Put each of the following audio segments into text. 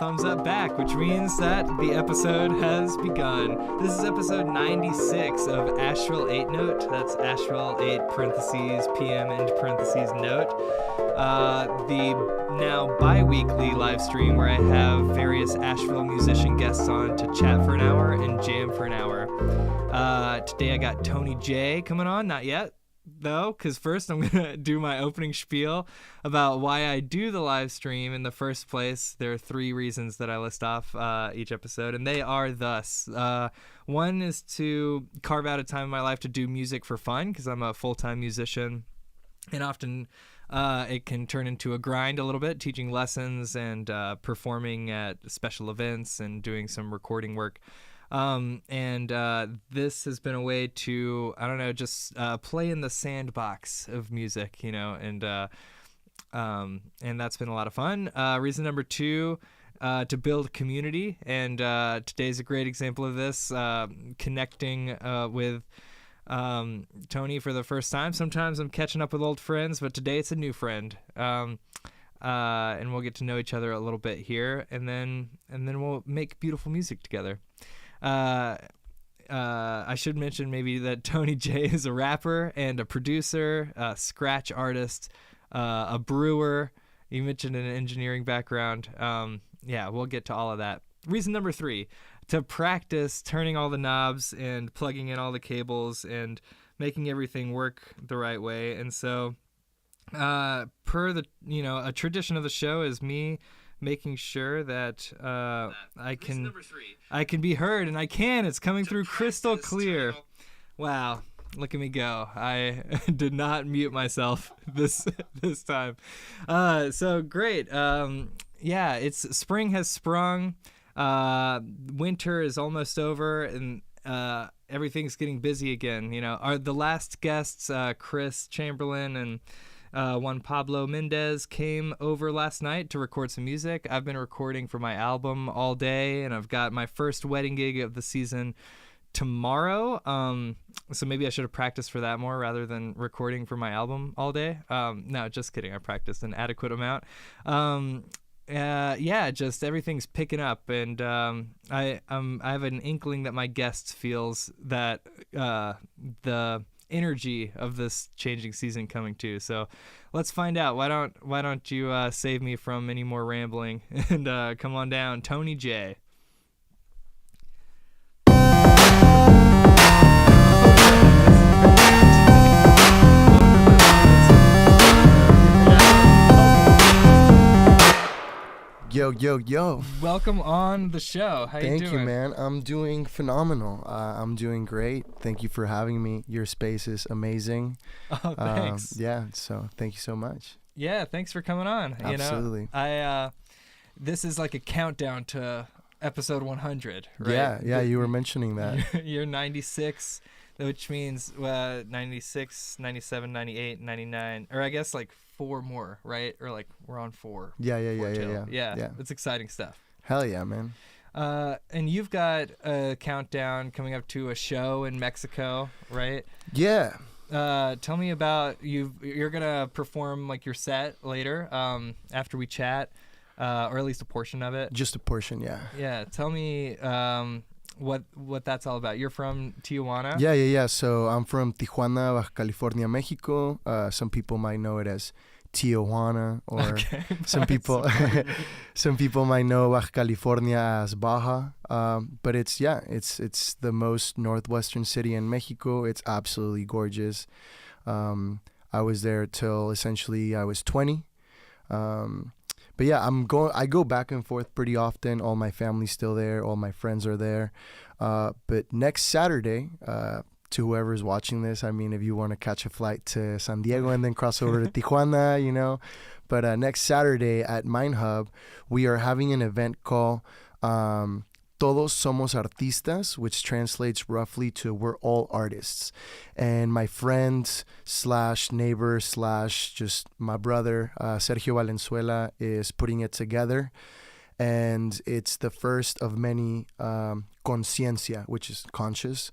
thumbs up back, which means that the episode has begun. This is episode 96 of Asheville 8 Note. That's Asheville 8 parentheses PM and parentheses note. The now bi-weekly live stream where I have various Asheville musician guests on to chat for an hour and jam for an hour. Today I got Tony J coming on, not yet though, because first I'm gonna do my opening spiel about why I do the live stream in the first place. There are 3 reasons that I list off each episode, and they are thus. One is to carve out a time in my life to do music for fun, because I'm a full-time musician, and often it can turn into a grind a little bit, teaching lessons and performing at special events and doing some recording work. This has been a way to, I don't know, just play in the sandbox of music, you know, and that's been a lot of fun. Reason number 2, to build community, and today's a great example of this, connecting with Tony for the first time. Sometimes I'm catching up with old friends, but today it's a new friend. And we'll get to know each other a little bit here, and then we'll make beautiful music together. I should mention maybe that Tony J is a rapper and a producer, a scratch artist, a brewer. You mentioned an engineering background. Yeah, we'll get to all of that. Reason number 3, to practice turning all the knobs and plugging in all the cables and making everything work the right way. And so, per the, a tradition of the show is me making sure that I can be heard, and I can. It's coming through crystal clear. Wow, look at me go. I did not mute myself this time. So great. Yeah, it's spring has sprung. Winter is almost over, and everything's getting busy again. The last guests, Chris Chamberlain and Juan Pablo Mendez, came over last night to record some music. I've been recording for my album all day, and I've got my first wedding gig of the season tomorrow. So maybe I should have practiced for that more rather than recording for my album all day. No, just kidding. I practiced an adequate amount. Yeah, just everything's picking up, and I have an inkling that my guest feels that the energy of this changing season coming too. So let's find out. Why don't you save me from any more rambling and come on down, Tony J. Yo. Welcome on the show. How you doing? Thank you, man. I'm doing phenomenal. I'm doing great. Thank you for having me. Your space is amazing. Oh, thanks. Yeah, so thank you so much. Yeah, thanks for coming on. Absolutely. This is like a countdown to episode 100, right? Yeah, you were mentioning that. You're 96, which means 96, 97, 98, 99, or I guess like 4 more, right? Or like we're on 4. Yeah. It's exciting stuff. Hell yeah, man. And you've got a countdown coming up to a show in Mexico, right? Yeah. Tell me about you're gonna perform like your set later, after we chat, or at least a portion of it. Just a portion, yeah. Yeah. Tell me what that's all about. You're from Tijuana? Yeah. So I'm from Tijuana, Baja California, Mexico. Some people might know it as Tijuana, or okay, some people might know Baja California as Baja. But it's the most northwestern city in Mexico. It's absolutely gorgeous. I was there till essentially I was 20. But yeah, I go back and forth pretty often. All my family's still there. All my friends are there. But next Saturday, to whoever's watching this, I mean, if you want to catch a flight to San Diego and then cross over to Tijuana, But next Saturday at Mind Hub, we are having an event called Todos Somos Artistas, which translates roughly to we're all artists. And my friend / neighbor / just my brother, Sergio Valenzuela, is putting it together. And it's the first of many conciencia, which is conscious.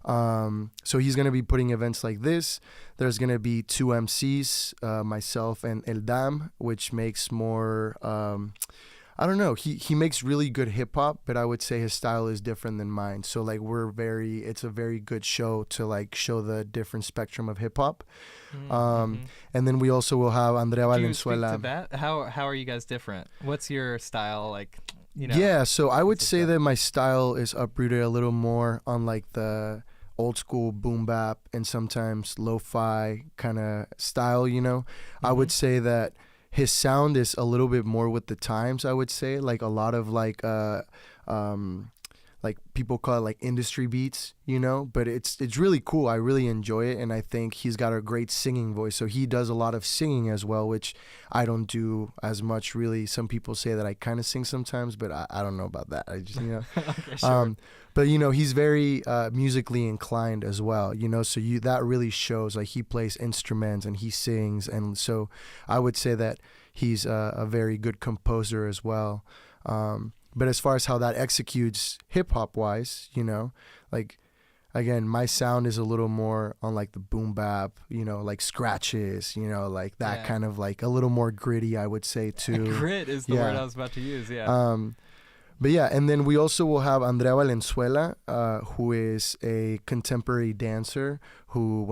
So he's going to be putting events like this. There's going to be 2 MCs, myself and El Dam, which makes more I don't know. He makes really good hip hop, but I would say his style is different than mine. So like it's a very good show to like show the different spectrum of hip hop. Mm-hmm. And then we also will have Andrea Do you speak Valenzuela. to that? How are you guys different? What's your style like? Yeah, so I would say stuff. that my style is uprooted a little more on like the old school boom bap and sometimes lo-fi kind of style, I would say that his sound is a little bit more with the times, I would say. Like a lot of like people call it like industry beats, but it's really cool. I really enjoy it, and I think he's got a great singing voice. So he does a lot of singing as well, which I don't do as much really. Some people say that I kind of sing sometimes, but I don't know about that. I just Okay, sure. but he's very musically inclined as well, so that really shows. Like he plays instruments and he sings, and so I would say that he's a very good composer as well. But as far as how that executes hip hop wise, like again, my sound is a little more on like the boom bap, like scratches, like that kind of like a little more gritty, I would say too. Grit is the word I was about to use. Yeah. But yeah, and then we also will have Andrea Valenzuela, who is a contemporary dancer who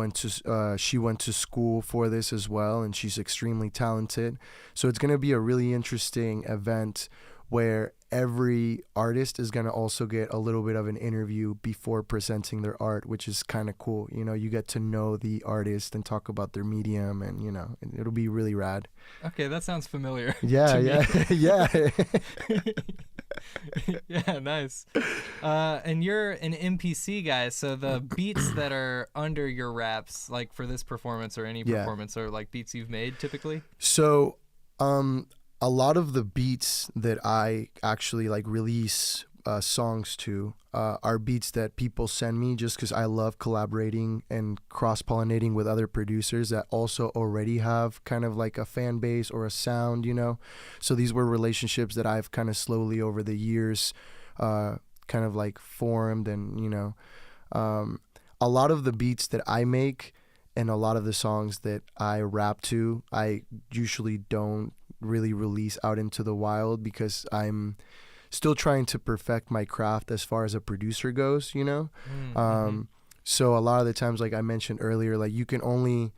she went to school for this as well, and she's extremely talented. So it's going to be a really interesting event where every artist is going to also get a little bit of an interview before presenting their art, which is kind of cool. You get to know the artist and talk about their medium, and it'll be really rad. Okay, that sounds familiar. Yeah, yeah. Yeah, nice. And you're an MPC guy, so the beats that are under your raps, like for this performance or any performance, are like beats you've made typically? So, a lot of the beats that I actually like release songs to are beats that people send me, just because I love collaborating and cross-pollinating with other producers that also already have kind of like a fan base or a sound, So these were relationships that I've kind of slowly over the years kind of like formed, and a lot of the beats that I make and a lot of the songs that I rap to, I usually don't really release out into the wild because I'm still trying to perfect my craft as far as a producer goes, So a lot of the times, like I mentioned earlier, like you only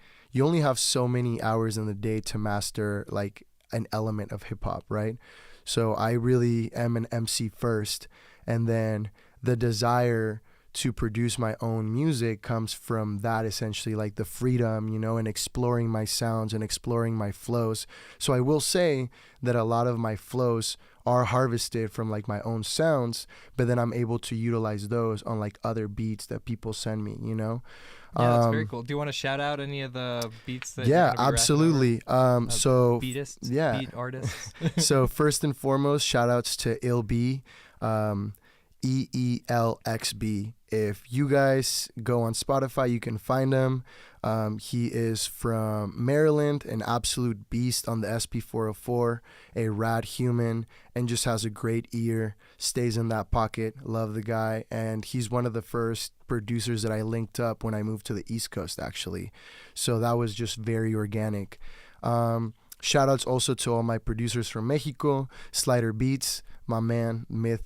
have so many hours in the day to master like an element of hip hop, right? So I really am an MC first, and then the desire to produce my own music comes from that, essentially, like the freedom, and exploring my sounds and exploring my flows. So I will say that a lot of my flows are harvested from like my own sounds, but then I'm able to utilize those on like other beats that people send me, Yeah, that's very cool. Do you want to shout out any of the beats that Yeah, absolutely. So beatists, yeah. beat artists? So first and foremost, shout outs to ILB, EELXB. If you guys go on Spotify, you can find him. He is from Maryland, an absolute beast on the SP404, a rad human, and just has a great ear, stays in that pocket. Love the guy. And he's one of the first producers that I linked up when I moved to the East Coast, actually. So that was just very organic. Shout outs also to all my producers from Mexico, Slider Beats, my man, Myth,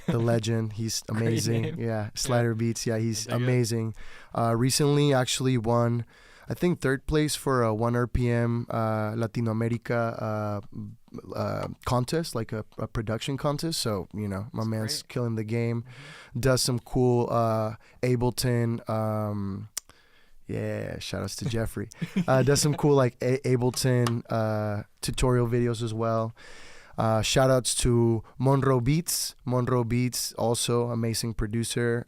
the legend. He's amazing. Yeah, Slider Beats. Yeah, he's amazing. Recently, actually won, I think, third place for a 1 RPM Latino America contest, like a production contest. So, my That's man's great. killing the game. Does some cool Ableton. Yeah, shout outs to Jeffrey. Does some cool like Ableton tutorial videos as well. Shout outs to Monroe Beats. Monroe Beats, also amazing producer.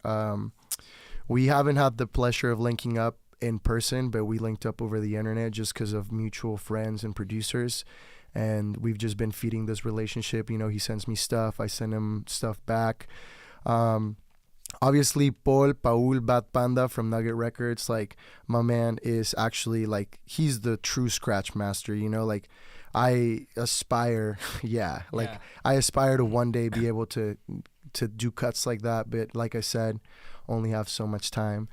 We haven't had the pleasure of linking up in person, but we linked up over the internet just because of mutual friends and producers. And we've just been feeding this relationship. He sends me stuff, I send him stuff back. Obviously, Paul Bad Panda from Nugget Records, like my man is actually like, he's the true scratch master, like I aspire, I aspire to one day be able to do cuts like that, but like I said, only have so much time.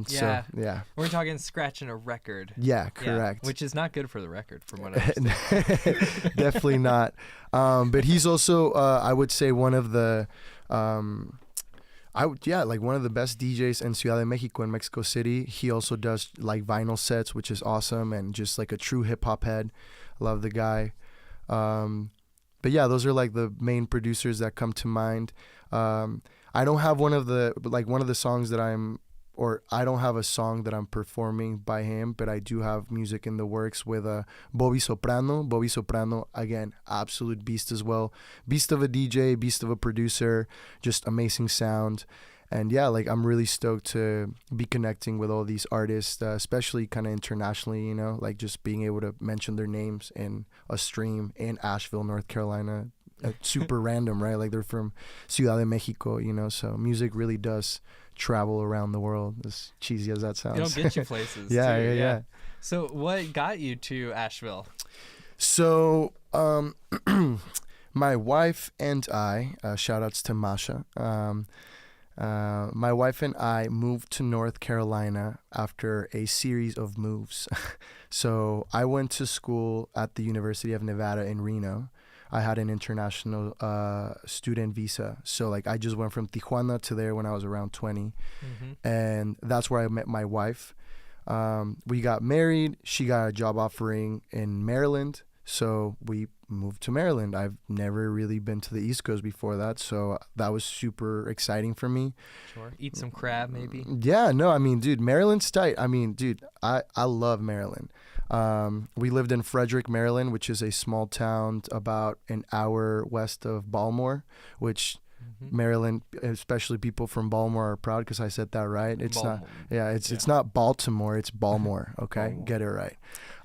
So yeah. We're talking scratching a record. Yeah, correct. Which is not good for the record, from what I understand. Definitely not. But he's also, I would say, one of the, like one of the best DJs in Ciudad de Mexico, in Mexico City. He also does like vinyl sets, which is awesome, and just like a true hip hop head. Love the guy. But yeah, those are like the main producers that come to mind. I don't have one of the songs that I don't have a song that I'm performing by him, but I do have music in the works with Bobby Soprano. Bobby Soprano, again, absolute beast as well. Beast of a DJ, beast of a producer, just amazing sound. And yeah, like I'm really stoked to be connecting with all these artists, especially kind of internationally, you know, like just being able to mention their names in a stream in Asheville, North Carolina. Super random, right? Like they're from Ciudad de Mexico, you know, so music really does travel around the world, as cheesy as that sounds. It'll get you places. Yeah. So what got you to Asheville? So my wife and I, shout outs to Masha, my wife and I moved to North Carolina after a series of moves. So I went to school at the University of Nevada in Reno. I had an international student visa. So like I just went from Tijuana to there when I was around 20. And that's where I met my wife. We got married. She got a job offering in Maryland. So we moved to Maryland. I've never really been to the East Coast before that. So that was super exciting for me. Sure. Eat some crab maybe. Yeah, no, I mean, dude, Maryland's tight. I mean, dude, I love Maryland. We lived in Frederick, Maryland, which is a small town about an hour west of Baltimore, which Maryland, especially people from Baltimore, are proud because I said that right. It's Baltimore. It's not Baltimore, it's Baltimore. Okay, Baltimore. Get it right.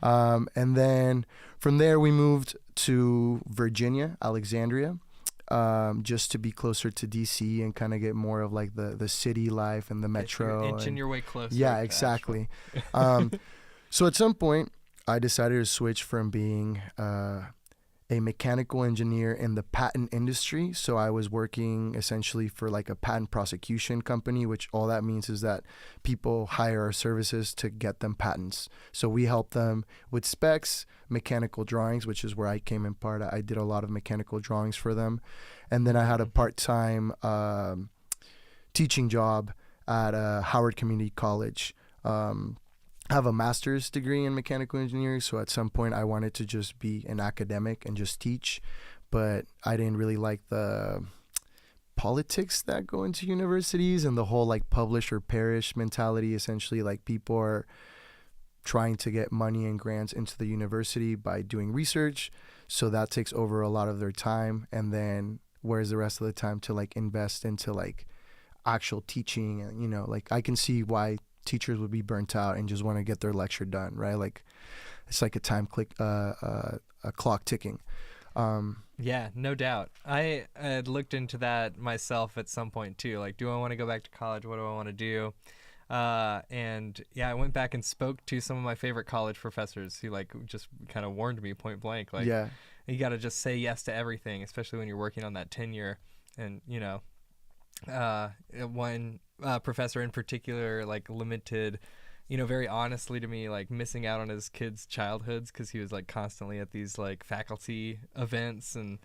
And then from there we moved to Virginia, Alexandria, just to be closer to DC and kind of get more of like the city life and the metro. You're inching your way closer. Yeah, exactly. So at some point, I decided to switch from being a mechanical engineer in the patent industry. So I was working essentially for like a patent prosecution company, which all that means is that people hire our services to get them patents. So we help them with specs, mechanical drawings, which is where I came in part. I did a lot of mechanical drawings for them. And then I had a part-time teaching job at Howard Community College. I have a master's degree in mechanical engineering, so at some point I wanted to just be an academic and just teach, but I didn't really like the politics that go into universities and the whole like publish or perish mentality. Essentially, like people are trying to get money and grants into the university by doing research, so that takes over a lot of their time, and then where's the rest of the time to like invest into like actual teaching? And you know, like I can see why teachers would be burnt out and just want to get their lecture done, right? Like it's like a clock ticking. Yeah, no doubt. I had looked into that myself at some point too. Like, do I want to go back to college? What do I want to do? And yeah, I went back and spoke to some of my favorite college professors who like just kind of warned me point blank. Like, yeah, you got to just say yes to everything, especially when you're working on that tenure. And you know, one professor in particular like limited, you know, very honestly to me, like missing out on his kids' childhoods because he was like constantly at these like faculty events, and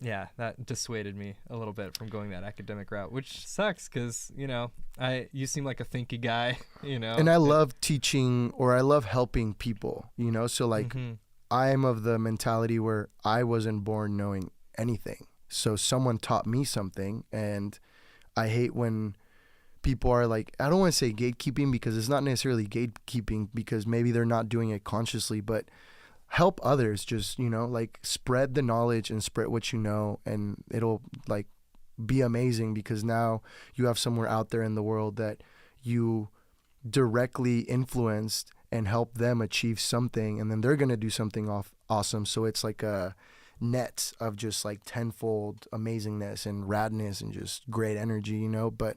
yeah, that dissuaded me a little bit from going that academic route, which sucks because, you know, you seem like a thinky guy, you know. And I love teaching, or I love helping people, you know. So like I'm of the mentality where I wasn't born knowing anything. So someone taught me something, and I hate when people are like, I don't want to say gatekeeping because it's not necessarily gatekeeping because maybe they're not doing it consciously, but help others, just, you know, like spread the knowledge and spread what you know, and it'll like be amazing because now you have somewhere out there in the world that you directly influenced and help them achieve something, and then they're going to do something awesome. So it's like a net of just like tenfold amazingness and radness and just great energy, you know. But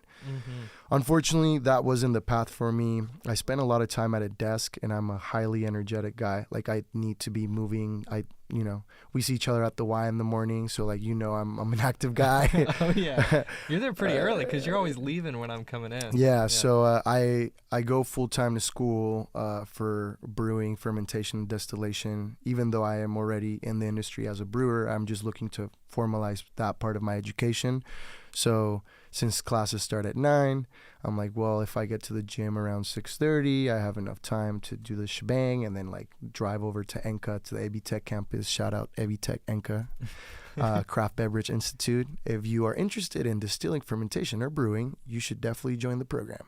unfortunately that wasn't the path for me. I spent a lot of time at a desk, and I'm a highly energetic guy. Like I need to be moving. we see each other at the Y in the morning. So like, I'm an active guy. Oh yeah, you're there pretty early because you're always leaving when I'm coming in. Yeah. So I go full time to school for brewing, fermentation, and distillation. Even though I am already in the industry as a brewer, I'm just looking to formalize that part of my education. So since classes start at 9, I'm like, well, if I get to the gym around 6:30, I have enough time to do the shebang and then like drive over to ENCA, to the AB Tech campus. Shout out AB Tech ENCA, Craft Beverage Institute. If you are interested in distilling, fermentation, or brewing, you should definitely join the program.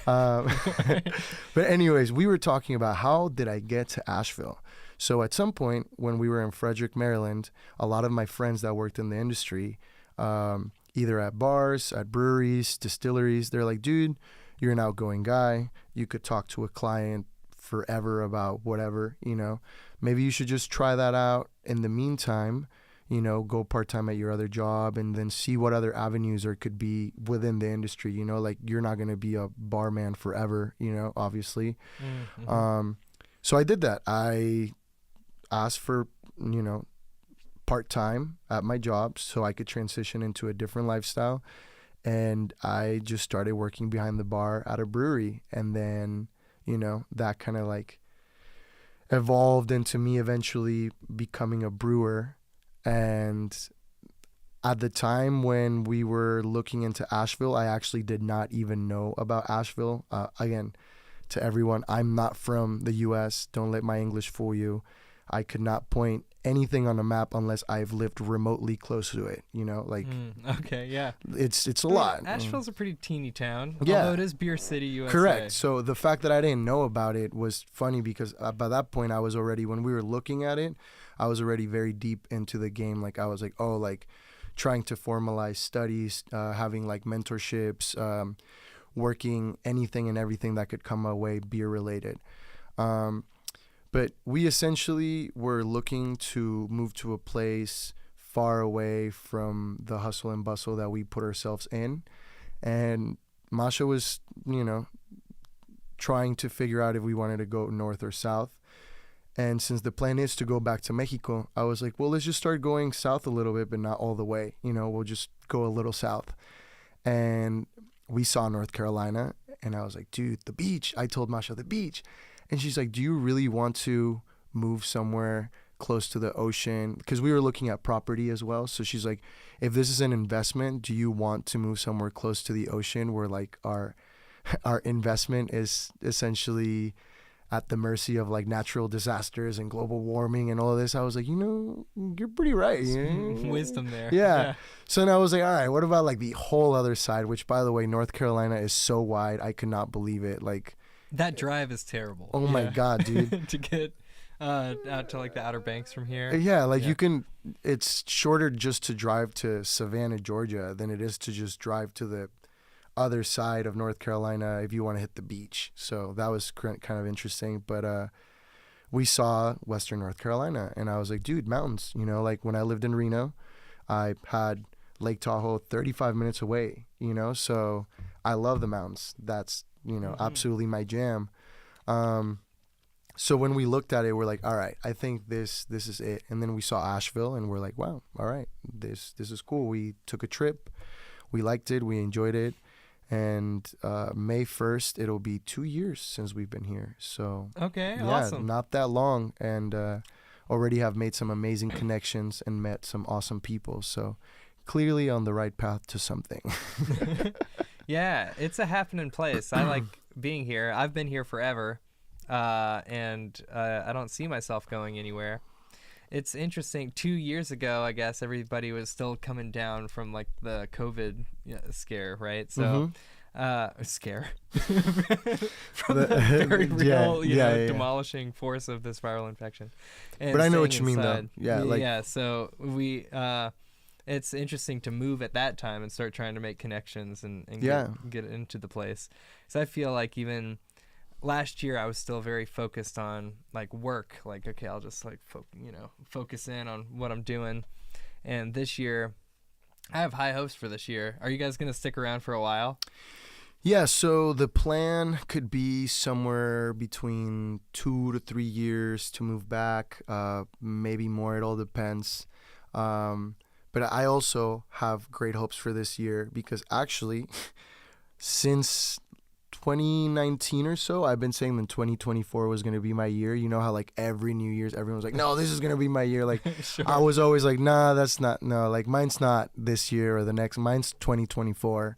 But anyways, we were talking about how did I get to Asheville? So at some point when we were in Frederick, Maryland, a lot of my friends that worked in the industry, either at bars, at breweries, distilleries, they're like, dude, you're an outgoing guy. You could talk to a client forever about whatever, Maybe you should just try that out. In the meantime, go part-time at your other job and then see what other avenues there could be within the industry, like you're not going to be a barman forever, obviously. Mm-hmm. So I did that. I asked for, part-time at my job so I could transition into a different lifestyle. And I just started working behind the bar at a brewery. And then, that kind of like evolved into me eventually becoming a brewer. And at the time when we were looking into Asheville, I actually did not even know about Asheville. Again, to everyone, I'm not from the U.S. Don't let my English fool you. I could not point anything on a map unless I've lived remotely close to it, Okay, yeah. It's a lot. Asheville's a pretty teeny town, Yeah. although it is Beer City, USA. Correct. So the fact that I didn't know about it was funny because by that point I was already, when we were looking at it, I was already very deep into the game. Like I was like, trying to formalize studies, having like mentorships, working anything and everything that could come my way beer related. But we essentially were looking to move to a place far away from the hustle and bustle that we put ourselves in. And Masha was, trying to figure out if we wanted to go north or south. And since the plan is to go back to Mexico, I was like, well, let's just start going south a little bit, but not all the way. We'll just go a little south. And we saw North Carolina, and I was like, dude, the beach. I told Masha, the beach. And she's like, do you really want to move somewhere close to the ocean? Because we were looking at property as well. So she's like, if this is an investment, do you want to move somewhere close to the ocean where like our investment is essentially at the mercy of like natural disasters and global warming and all of this? I was like, you're pretty right. Wisdom there. Yeah. So then I was like, all right, what about like the whole other side, which by the way, North Carolina is so wide. I could not believe it. Like, that drive is terrible. Oh my God, dude. To get out to like the Outer Banks from here. Yeah, like it's shorter just to drive to Savannah, Georgia than it is to just drive to the other side of North Carolina if you want to hit the beach. So that was kind of interesting. But we saw Western North Carolina and I was like, dude, mountains. Like when I lived in Reno, I had Lake Tahoe 35 minutes away, so I love the mountains. That's absolutely my jam. So when we looked at it, we're like, all right, I think this is it. And then we saw Asheville and we're like, wow, all right, this is cool. We took a trip. We liked it. We enjoyed it. And May 1st, it'll be 2 years since we've been here. So okay, yeah, awesome. Not that long. And already have made some amazing connections and met some awesome people. So clearly on the right path to something. Yeah, it's a happening place. I like being here. I've been here forever, and I don't see myself going anywhere. It's interesting. 2 years ago, I guess, everybody was still coming down from like the COVID scare, right? So, scare. From the very real, demolishing force of this viral infection. And but I know what you mean, inside. though. Yeah, so we... it's interesting to move at that time and start trying to make connections and get into the place. So I feel like even last year I was still very focused on like work. Like, okay, I'll just like focus in on what I'm doing. And this year, I have high hopes for this year. Are you guys gonna stick around for a while? Yeah, so the plan could be somewhere between 2 to 3 years to move back, maybe more. It all depends. But I also have great hopes for this year because actually, since 2019 or so, I've been saying that 2024 was going to be my year. You know how like every New Year's, everyone's like, no, this is going to be my year. Like Sure. I was always like, nah, that's not, no, like mine's not this year or the next, mine's 2024.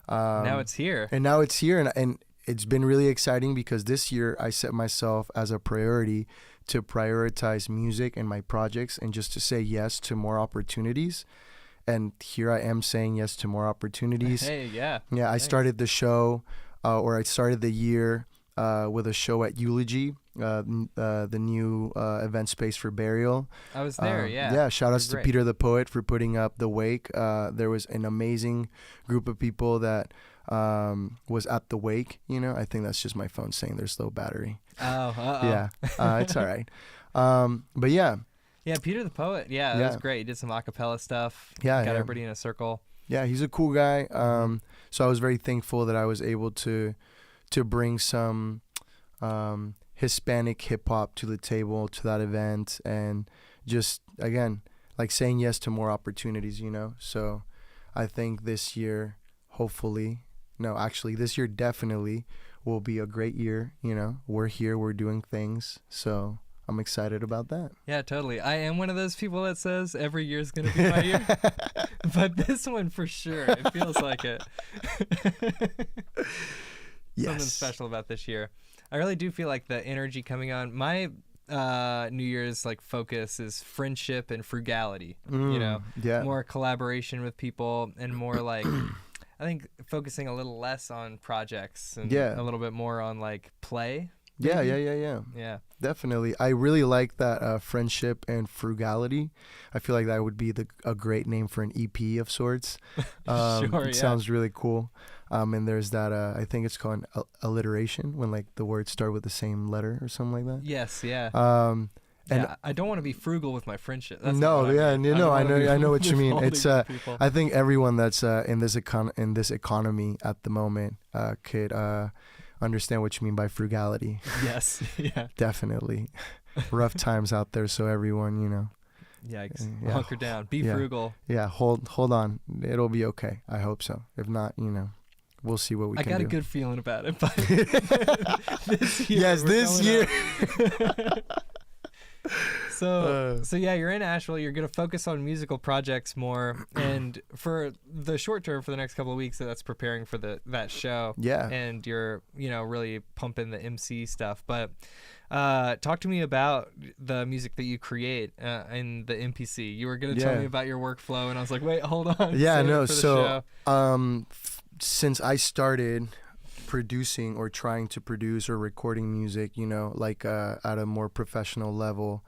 Now it's here. And now it's here, and it's been really exciting because this year I set myself as a priority to prioritize music and my projects and just to say yes to more opportunities. And here I am saying yes to more opportunities. Hey, yeah. Yeah, I Thanks. started the show, or I started the year with a show at Eulogy, the new event space for burial. I was there, yeah. Yeah, shout outs to Great. Peter the Poet for putting up the wake. There was an amazing group of people that was at the wake. You know, I think that's just my phone saying there's low battery. Oh, uh-oh. Yeah, it's all right. But yeah. Yeah, Peter the Poet. Yeah, that was great. He did some a cappella stuff. Yeah, Got yeah. everybody in a circle. Yeah, he's a cool guy. So I was very thankful that I was able to bring some Hispanic hip hop to the table, to that event, and just again like saying yes to more opportunities, you know. So I think this year, this year definitely will be a great year. You know, we're here, we're doing things, so I'm excited about that. Yeah, totally. I am one of those people that says every year's going to be my year. But this one for sure, it feels like it. Yes. Something special about this year. I really do feel like the energy coming on. My New Year's like focus is friendship and frugality. You know, yeah. more collaboration with people and more like I think focusing a little less on projects and a little bit more on like play. Yeah. Yeah. Definitely. I really like that friendship and frugality. I feel like that would be a great name for an EP of sorts. Sure, it sounds really cool. And there's that, I think it's called alliteration, when like the words start with the same letter or something like that. Yes, yeah. And yeah, I don't want to be frugal with my friendship. That's no, what I mean. I know what you mean. withholding It's from people. I think everyone that's in this economy at the moment could understand what you mean by frugality. Yes, yeah. Definitely. Rough times out there, so everyone, you know. Yikes. Yeah. Hunker down. Be Yeah. frugal. Yeah, hold on. It'll be okay. I hope so. If not, you know, we'll see what we I can got do. a good feeling about it. But this year. Yes, we're this going year. up. So yeah, you're in Asheville. You're gonna focus on musical projects more, and for the short term, for the next couple of weeks, that's preparing for that show. Yeah. And you're really pumping the MC stuff. But talk to me about the music that you create in the MPC. You were gonna tell me about your workflow, and I was like, wait, hold on. Yeah, Save it no. for the So show. since I started producing or trying to produce or recording music, you know, like at a more professional level,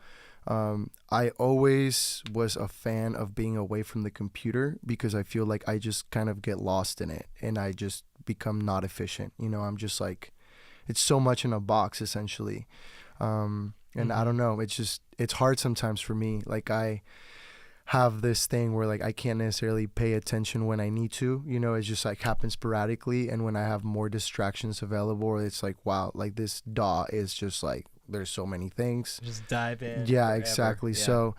I always was a fan of being away from the computer because I feel like I just kind of get lost in it and I just become not efficient. You know, I'm just like, it's so much in a box essentially. And I don't know, it's hard sometimes for me. Like I have this thing where like I can't necessarily pay attention when I need to, you know. It's just like happens sporadically, and when I have more distractions available, it's like, wow, like this DAW is just like there's so many things. Just dive in. Yeah, forever. exactly. Yeah. So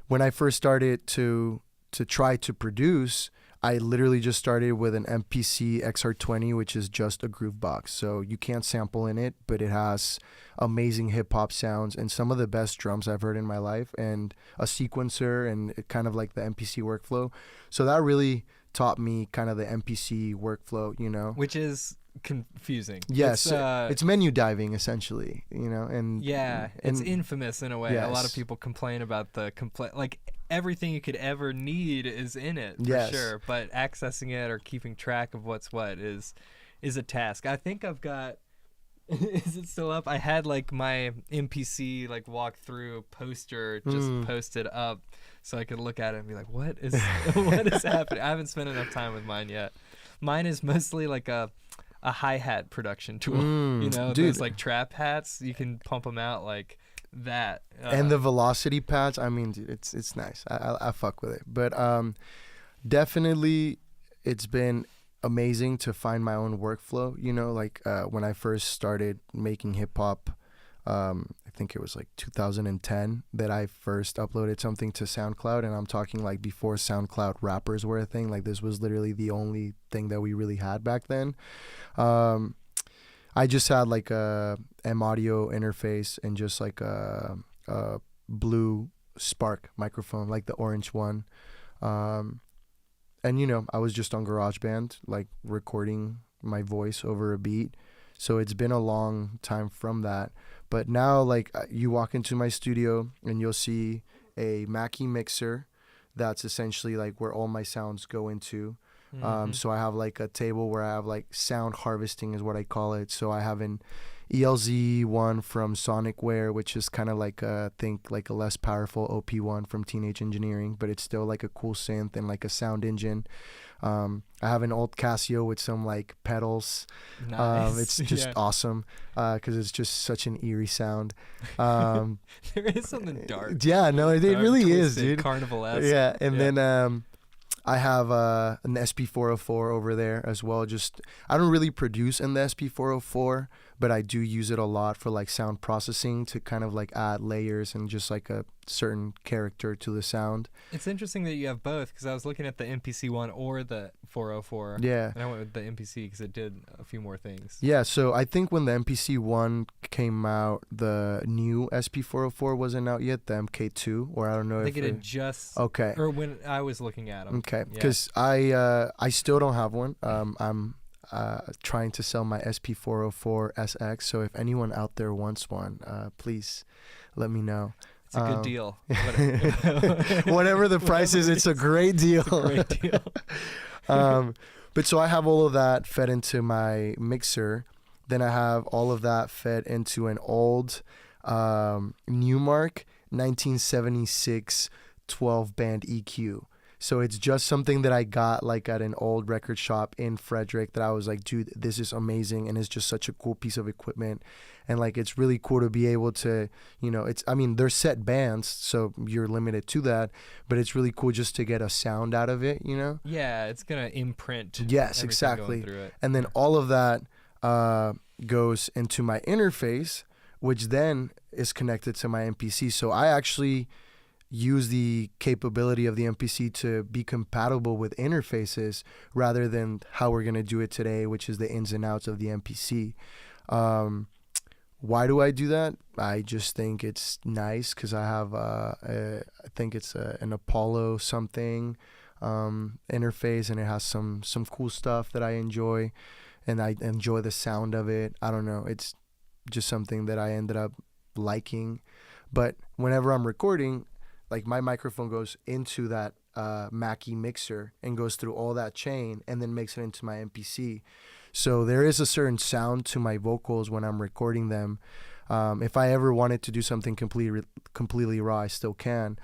when I first started to try to produce, I literally just started with an MPC XR20, which is just a groove box. So you can't sample in it, but it has amazing hip hop sounds and some of the best drums I've heard in my life, and a sequencer and kind of like the MPC workflow. So that really taught me kind of the MPC workflow, you know. Which is confusing. Yes, it's menu diving essentially, you know. And yeah, it's infamous in a way. Yes. A lot of people complain about like everything you could ever need is in it, for Yes. sure. But accessing it or keeping track of what's what is a task. I think I've got. Is it still up? I had like my MPC like walkthrough poster just posted up so I could look at it and be like, what is happening? I haven't spent enough time with mine yet. Mine is mostly like a hi-hat production tool. You know, dude. those like trap hats, you can pump them out like that. And the velocity pads, I mean, dude, it's nice. I fuck with it. But definitely it's been amazing to find my own workflow. You know, like when I first started making hip hop, I think it was like 2010 that I first uploaded something to SoundCloud, and I'm talking like before SoundCloud rappers were a thing. Like this was literally the only thing that we really had back then. I just had like a M audio interface and just like a blue Spark microphone, like the orange one. And you know, I was just on GarageBand, like recording my voice over a beat. So it's been a long time from that. But now, like, you walk into my studio and you'll see a Mackie mixer. That's essentially like where all my sounds go into. So I have like a table where I have like sound harvesting is what I call it. So I have an ELZ one from Sonicware, which is kind of like think like a less powerful OP one from Teenage Engineering, but it's still like a cool synth and like a sound engine. I have an old Casio with some like pedals. Nice. It's just awesome because it's just such an eerie sound. There is something dark. Yeah, no, it really is, dude. Carnival-esque. Yeah, and then I have an SP404 over there as well. Just I don't really produce in the SP404, but I do use it a lot for like sound processing to kind of like add layers and just like a certain character to the sound. It's interesting that you have both because I was looking at the MPC one or the 404. Yeah. And I went with the MPC because it did a few more things. Yeah, so I think when the MPC one came out, the new SP404 wasn't out yet, the MK2, or I don't know I think if it had just. Okay. Or when I was looking at them. Okay, because I still don't have one. I'm trying to sell my SP404 SX, so if anyone out there wants one, please let me know. It's a good deal. Whatever the price is, it's a great deal. It's a great deal. But so I have all of that fed into my mixer. Then I have all of that fed into an old Newmark 1976 12-band EQ. So it's just something that I got like at an old record shop in Frederick that I was like, dude, this is amazing. And it's just such a cool piece of equipment. And like, it's really cool to be able to, you know, they're set bands, so you're limited to that, but it's really cool just to get a sound out of it, you know? Yeah, it's going to imprint. Yes, exactly. And then all of that goes into my interface, which then is connected to my MPC. So I actually use the capability of the MPC to be compatible with interfaces rather than how we're going to do it today, which is the ins and outs of the MPC. Why do I do that? I just think it's nice because I have, I think it's an Apollo something interface, and it has some cool stuff that I enjoy, and I enjoy the sound of it. I don't know. It's just something that I ended up liking. But whenever I'm recording, like my microphone goes into that Mackie mixer and goes through all that chain and then makes it into my MPC. So there is a certain sound to my vocals when I'm recording them. If I ever wanted to do something completely raw, I still can.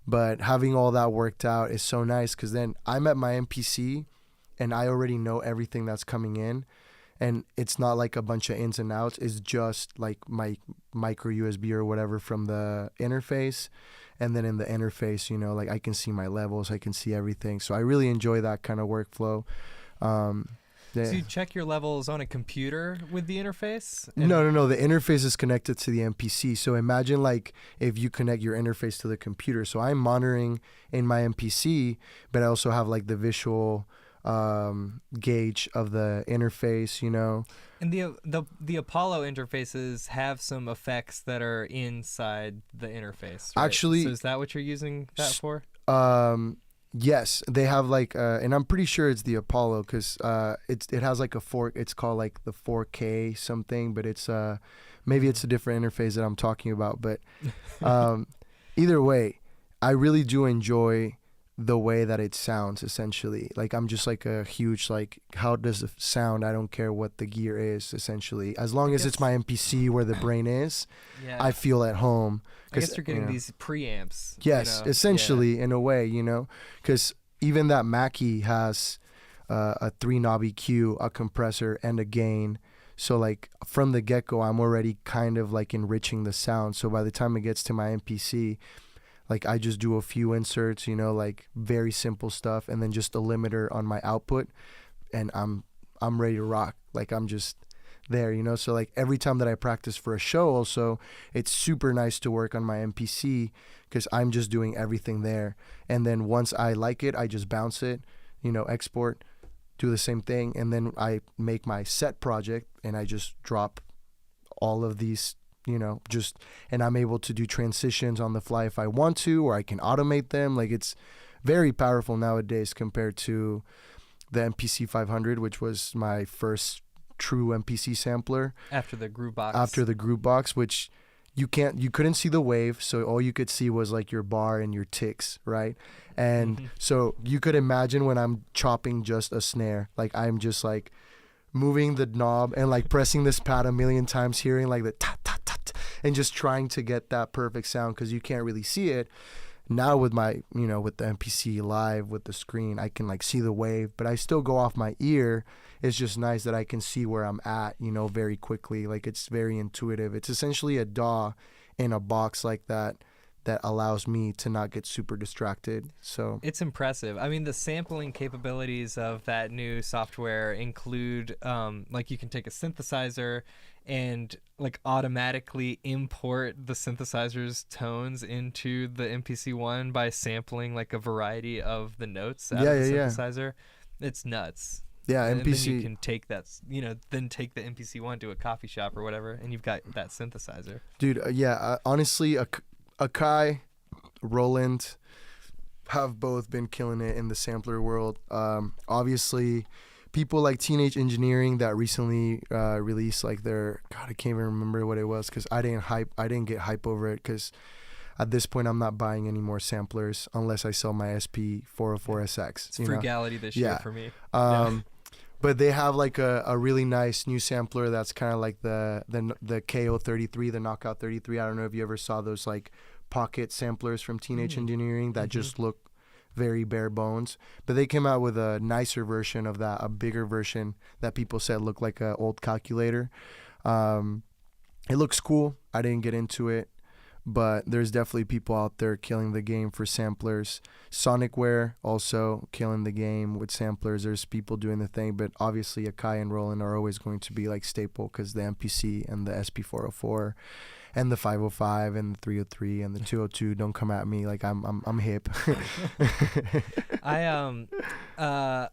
But having all that worked out is so nice because then I'm at my MPC and I already know everything that's coming in. And it's not like a bunch of ins and outs. It's just like my micro USB or whatever from the interface. And then in the interface, you know, like I can see my levels, I can see everything. So I really enjoy that kind of workflow. So you check your levels on a computer with the interface? No. The interface is connected to the MPC. So imagine like if you connect your interface to the computer. So I'm monitoring in my MPC, but I also have like the visual gauge of the interface, you know. And the Apollo interfaces have some effects that are inside the interface, right? Actually, so is that what you're using that for? Yes, they have like, and I'm pretty sure it's the Apollo because it has like it's called like the 4K something, but it's maybe it's a different interface that I'm talking about. But either way, I really do enjoy the way that it sounds. Essentially, like I'm just like a huge like, how does it sound? I don't care what the gear is. Essentially, as long as it's my MPC where the brain is, yeah. I feel at home. I guess you're getting these preamps. Yes, essentially, in a way, you know, because even that Mackie has a 3-knob EQ, a compressor, and a gain. So like from the get-go, I'm already kind of like enriching the sound. So by the time it gets to my MPC, like I just do a few inserts, you know, like very simple stuff, and then just a limiter on my output. and I'm ready to rock. Like I'm just there, you know. So like every time that I practice for a show, also it's super nice to work on my MPC because I'm just doing everything there. And then once I like it, I just bounce it, you know, export, do the same thing, and then I make my set project and I just drop all of these, you know, just, and I'm able to do transitions on the fly if I want to, or I can automate them. Like it's very powerful nowadays compared to the MPC 500, which was my first true MPC sampler. After the groove box. After the groove box, which you couldn't see the wave, so all you could see was like your bar and your ticks, right? And so you could imagine when I'm chopping just a snare, like I'm just like moving the knob and like pressing this pad a million times, hearing like the tat tat tat, and just trying to get that perfect sound because you can't really see it. Now with my, you know, with the MPC live with the screen, I can like see the wave, but I still go off my ear. It's just nice that I can see where I'm at, you know, very quickly. Like it's very intuitive. It's essentially a DAW in a box like that allows me to not get super distracted. So it's impressive. I mean, the sampling capabilities of that new software include like you can take a synthesizer and like automatically import the synthesizer's tones into the MPC-1 by sampling like a variety of the notes out of the synthesizer. It's nuts. Yeah, and MPC. then you can take that, you know, then take the MPC-1 to a coffee shop or whatever, and you've got that synthesizer. Dude, honestly, Akai, Roland have both been killing it in the sampler world. Obviously, people like Teenage Engineering that recently released like their, God, I can't even remember what it was because I didn't get hype over it because at this point I'm not buying any more samplers unless I sell my SP404SX. It's frugality this year for me. But they have like a really nice new sampler that's kind of like the KO 33, the Knockout 33. I don't know if you ever saw those like pocket samplers from Teenage Engineering that just look very bare bones. But they came out with a nicer version of that, a bigger version that people said looked like an old calculator. It looks cool. I didn't get into it, but there's definitely people out there killing the game for samplers. Sonicware also killing the game with samplers. There's people doing the thing, but obviously Akai and Roland are always going to be like staple because the MPC and the SP404 and the 505 and the 303 and the 202 don't come at me like I'm hip. I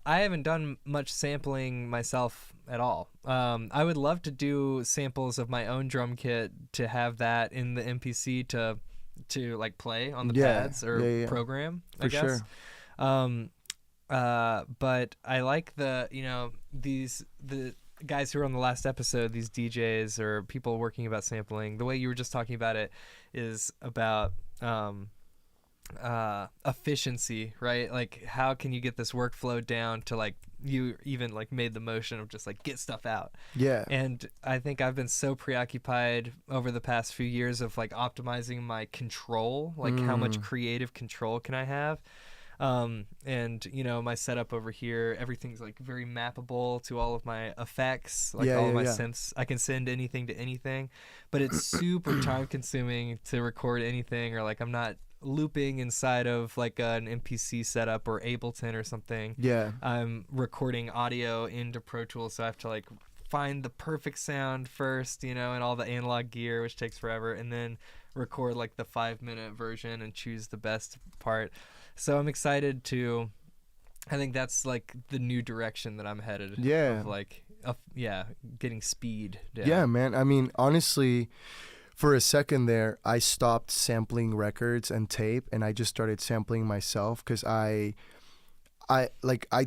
haven't done much sampling myself at all. I would love to do samples of my own drum kit to have that in the MPC to like play on the pads or program, I guess. Sure. But I like the guys who were on the last episode, these DJs or people working about sampling. The way you were just talking about it is about efficiency, right? Like how can you get this workflow down to like you even like made the motion of just like get stuff out. Yeah. And I think I've been so preoccupied over the past few years of like optimizing my control, like how much creative control can I have? And you know, my setup over here, everything's like very mappable to all of my effects, like all of my synths. I can send anything to anything, but it's super time consuming to record anything, or like I'm not looping inside of like an MPC setup or Ableton or something. Yeah. I'm recording audio into Pro Tools, so I have to like find the perfect sound first, you know, and all the analog gear, which takes forever, and then record like the 5-minute version and choose the best part. So I'm excited to, I think that's like the new direction that I'm headed. Yeah. Of like, getting speed down. Yeah, man. I mean, honestly, for a second there, I stopped sampling records and tape, and I just started sampling myself because I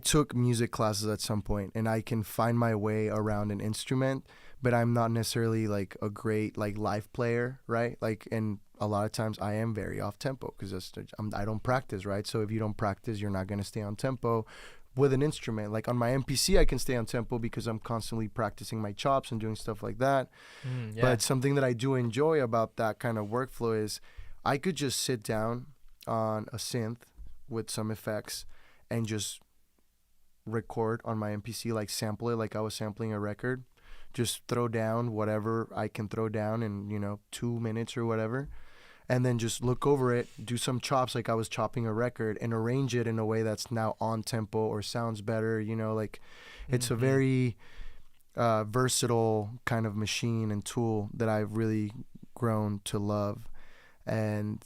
took music classes at some point, and I can find my way around an instrument, but I'm not necessarily like a great like live player, right? Like, and a lot of times I am very off tempo because I don't practice, right? So if you don't practice, you're not going to stay on tempo with an instrument. Like on my MPC, I can stay on tempo because I'm constantly practicing my chops and doing stuff like that. But something that I do enjoy about that kind of workflow is I could just sit down on a synth with some effects and just record on my MPC, like sample it like I was sampling a record. Just throw down whatever I can throw down in, 2 minutes or whatever. and then just look over it, do some chops like I was chopping a record, and arrange it in a way that's now on tempo or sounds better. Like it's a very versatile kind of machine and tool that I've really grown to love. And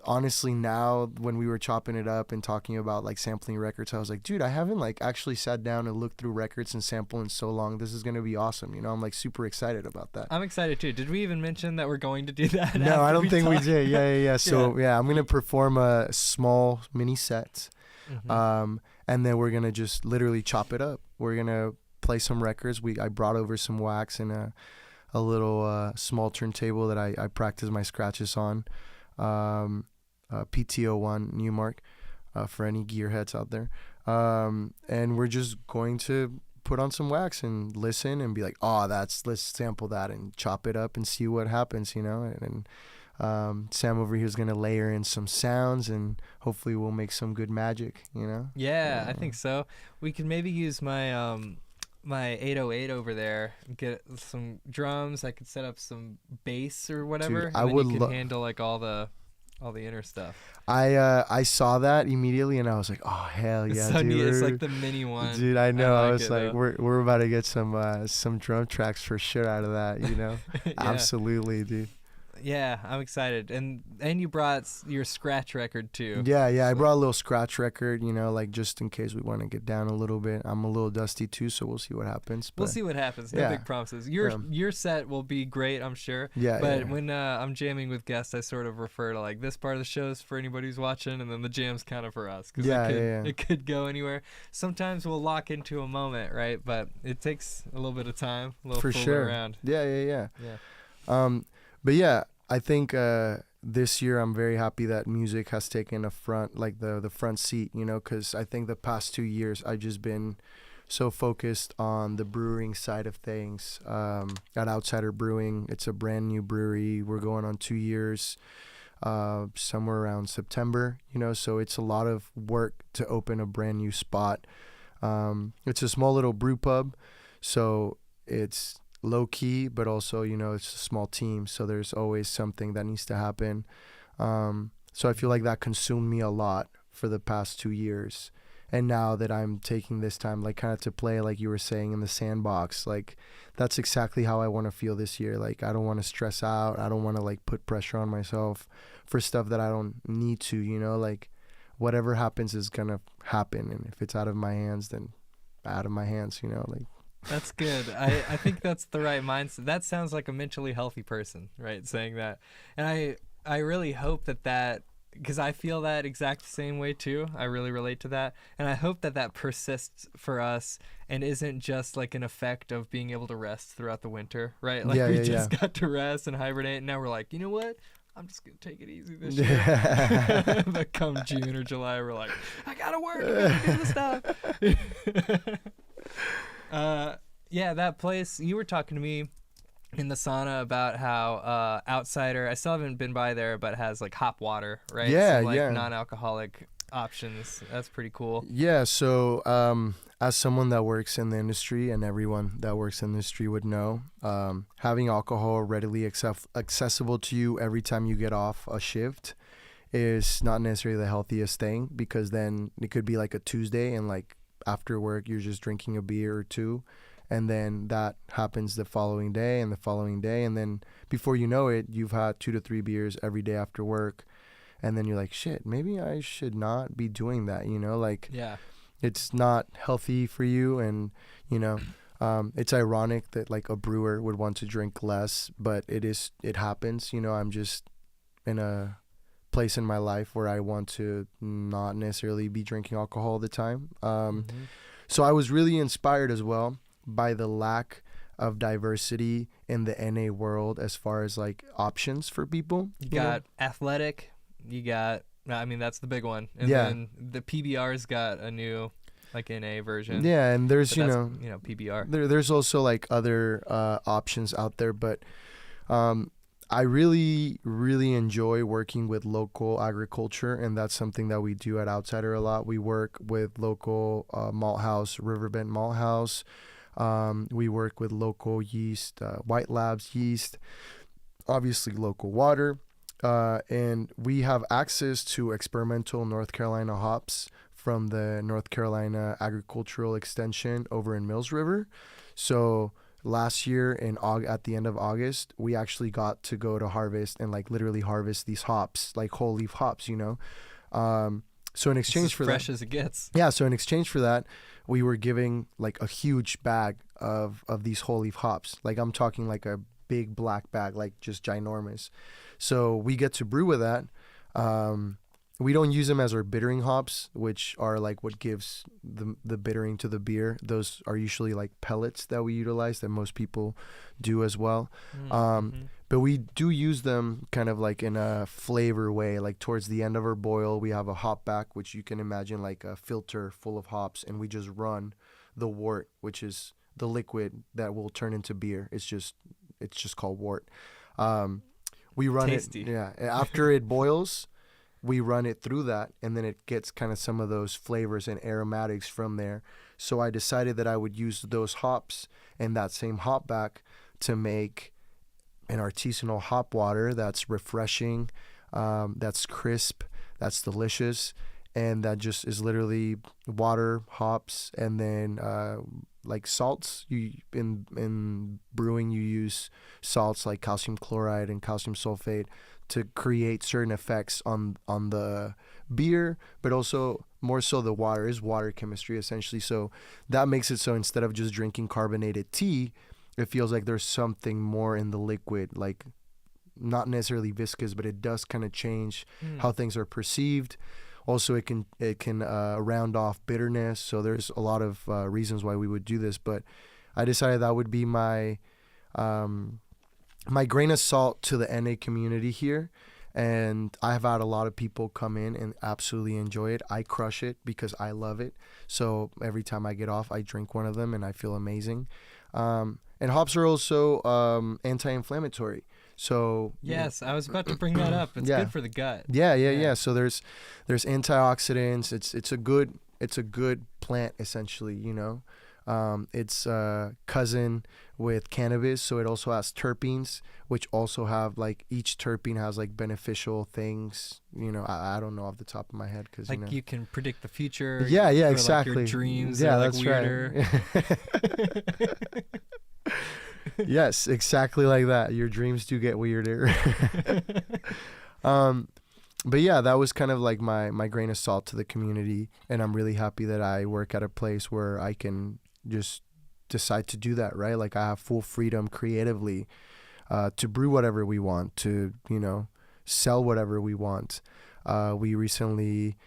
honestly, now when we were chopping it up and talking about like sampling records, I was like, dude, I haven't like actually sat down and looked through records and sample in so long. This is going to be awesome. I'm like super excited about that. I'm excited too. Did we even mention that we're going to do that? No, I don't think we did. Yeah. So yeah, I'm going to perform a small mini set. And then we're going to just literally chop it up. We're going to play some records. I brought over some wax and a little small turntable that I practice my scratches on. PTO1 Newmark for any gearheads out there. And we're just going to put on some wax and listen and be like, let's sample that and chop it up and see what happens, And Sam over here is going to layer in some sounds and hopefully we'll make some good magic, Yeah, I think so. We could maybe use my my 808 over there, get some drums. I could set up some bass or whatever. Dude, I would handle like all the inner stuff. I saw that immediately and I was like, oh hell yeah, so dude! Neat. It's like the mini one. Dude, I know. I was like, though. we're about to get some drum tracks for sure out of that, Yeah. Absolutely, dude. Yeah, I'm excited. And you brought your scratch record too. Yeah, so. I brought a little scratch record, like just in case we want to get down a little bit. I'm a little dusty too, so we'll see what happens. But we'll see what happens. No big promises. Your set will be great, I'm sure. Yeah. But when I'm jamming with guests, I sort of refer to like this part of the shows for anybody who's watching, and then the jam's kind of for us because it could go anywher. Sometimes we'll lock into a moment, right? But it takes a little bit of time, a little for sure. Around. Yeah. But yeah, I think this year I'm very happy that music has taken the front seat, because I think the past 2 years I've just been so focused on the brewing side of things. At Outsider Brewing, it's a brand new brewery. We're going on 2 years, somewhere around September, so it's a lot of work to open a brand new spot. It's a small little brew pub, so it's low key, but also, it's a small team, so there's always something that needs to happen. So I feel like that consumed me a lot for the past 2 years. And now that I'm taking this time, like kind of to play, like you were saying, in the sandbox, like that's exactly how I want to feel this year. Like I don't want to stress out. I don't want to like put pressure on myself for stuff that I don't need to, like whatever happens is going to happen. And if it's out of my hands, then out of my hands, like. That's good. I think that's the right mindset. That sounds like a mentally healthy person, right? Saying that. And I really hope that because I feel that exact same way too. I really relate to that. And I hope that persists for us and isn't just like an effect of being able to rest throughout the winter, right? Like we just got to rest and hibernate, and now we're like, you know what? I'm just going to take it easy this year. But come June or July, we're like, I got to work. I got to do the stuff. That place, you were talking to me in the sauna about how Outsider, I still haven't been by there, but has like hop water, right? Yeah, non-alcoholic options. That's pretty cool. Yeah, so as someone that works in the industry, and everyone that works in the industry would know, having alcohol readily accessible to you every time you get off a shift is not necessarily the healthiest thing, because then it could be like a Tuesday and like after work you're just drinking a beer or two, and then that happens the following day and the following day, and then before you know it, you've had 2 to 3 beers every day after work, and then you're like, shit, maybe I should not be doing that, it's not healthy for you. And it's ironic that like a brewer would want to drink less, but it happens. I'm just in a place in my life where I want to not necessarily be drinking alcohol all the time. So I was really inspired as well by the lack of diversity in the NA world as far as like options for people. You got athletic, that's the big one. And then the PBR's got a new like NA version. Yeah, and there's PBR. There's also like other options out there, but I really, really enjoy working with local agriculture, and that's something that we do at Outsider a lot. We work with local malt house, Riverbend Malt House. We work with local yeast, White Labs yeast, obviously local water. And we have access to experimental North Carolina hops from the North Carolina Agricultural Extension over in Mills River. So last year at the end of August, we actually got to go to harvest and like literally harvest these hops, like whole leaf hops, you know. So in exchange for fresh as it gets. yeah, so in exchange for that, we were giving like a huge bag of these whole leaf hops. Like I'm talking like a big black bag, like just ginormous. So we get to brew with that. We don't use them as our bittering hops, which are like what gives the bittering to the beer. Those are usually like pellets that we utilize that most people do as well. But we do use them kind of like in a flavor way. Like towards the end of our boil, we have a hop back, which you can imagine like a filter full of hops, and we just run the wort, which is the liquid that will turn into beer. It's just called wort. We run Tasty. it, yeah. After it boils, we run it through that, and then it gets kind of some of those flavors and aromatics from there. So I decided that I would use those hops and that same hop back to make an artisanal hop water that's refreshing, that's crisp, that's delicious, and that just is literally water, hops, and then like salts. In brewing, you use salts like calcium chloride and calcium sulfate to create certain effects on the beer, but also more so the water is water chemistry essentially. So that makes it so instead of just drinking carbonated tea, it feels like there's something more in the liquid, like not necessarily viscous, but it does kind of change how things are perceived. Also, it can round off bitterness. So there's a lot of reasons why we would do this, but I decided that would be my my grain of salt to the NA community here. And I have had a lot of people come in and absolutely enjoy it. I crush it because I love it. So every time I get off, I drink one of them and I feel amazing. And hops are also anti-inflammatory. So yes, I was about to bring that up. It's good for the gut. Yeah. So there's antioxidants. It's a good plant essentially, you know. It's cousin with cannabis, so it also has terpenes, which also have like each terpene has like beneficial things. You know, I don't know off the top of my head because like you can predict the future. Yeah, or exactly. Like your dreams. Yeah, are like that's weirder. right. Yes, exactly like that. Your dreams do get weirder. But yeah, that was kind of like my grain of salt to the community, and I'm really happy that I work at a place where I can just decide to do that, right? Like I have full freedom creatively to brew whatever we want, to, you know, sell whatever we want. We recently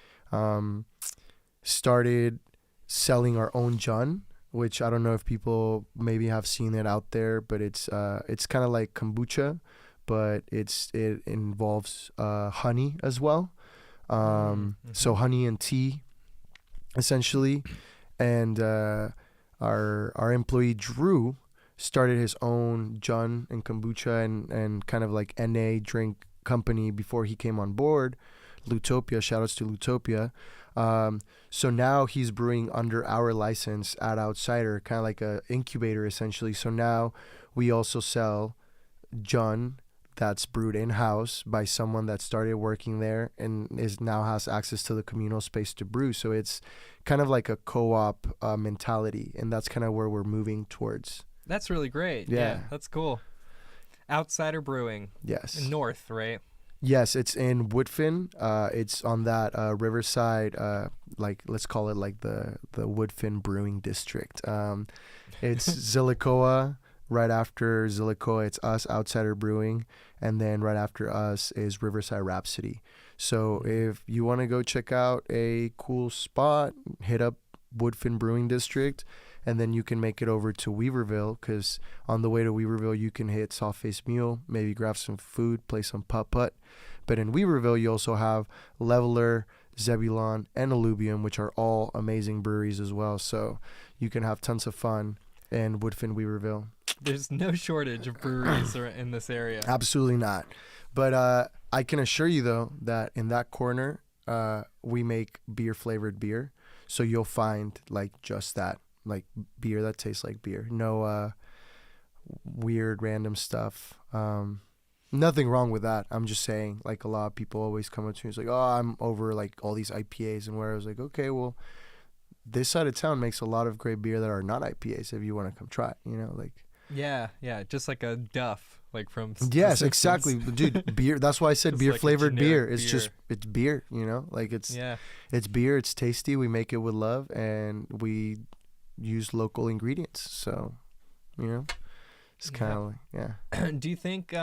started selling our own jun, which I don't know if people maybe have seen it out there, but it's kind of like kombucha, but it involves honey as well. So honey and tea, essentially. And our employee Drew started his own jun and kombucha and kind of like NA drink company before he came on board. Lutopia, shoutouts to Lutopia. So now he's brewing under our license at Outsider, kind of like a incubator essentially. So now we also sell jun that's brewed in-house by someone that started working there and now has access to the communal space to brew. So it's kind of like a co-op mentality, and that's kind of where we're moving towards. That's really great. Yeah, that's cool. Outsider Brewing. Yes. In North, right? Yes, it's in Woodfin. It's on that Riverside, like let's call it like the Woodfin Brewing District. It's Zillicoa. Right after Zillicoa, it's us, Outsider Brewing, and then right after us is Riverside Rhapsody. So if you want to go check out a cool spot, hit up Woodfin Brewing District, and then you can make it over to Weaverville, because on the way to Weaverville, you can hit Soft Face Mule, maybe grab some food, play some putt-putt. But in Weaverville, you also have Leveler, Zebulon, and Alluvium, which are all amazing breweries as well. So you can have tons of fun in Woodfin, Weaverville. There's no shortage of breweries in this area. Absolutely not. But I can assure you, though, that in that corner, we make beer-flavored beer. So you'll find, like, just that, like, beer that tastes like beer. No weird, random stuff. Nothing wrong with that. I'm just saying, like, a lot of people always come up to me, it's like, oh, I'm over like all these IPAs, and where I was like, okay, well, this side of town makes a lot of great beer that are not IPAs if you want to come try it, like. Yeah, just like a Duff, like from Yes, exactly, dude. Beer. That's why I said beer like flavored beer. It's beer. just it's beer, like it's beer. It's tasty. We make it with love, and we use local ingredients. So, it's kind of like Do you think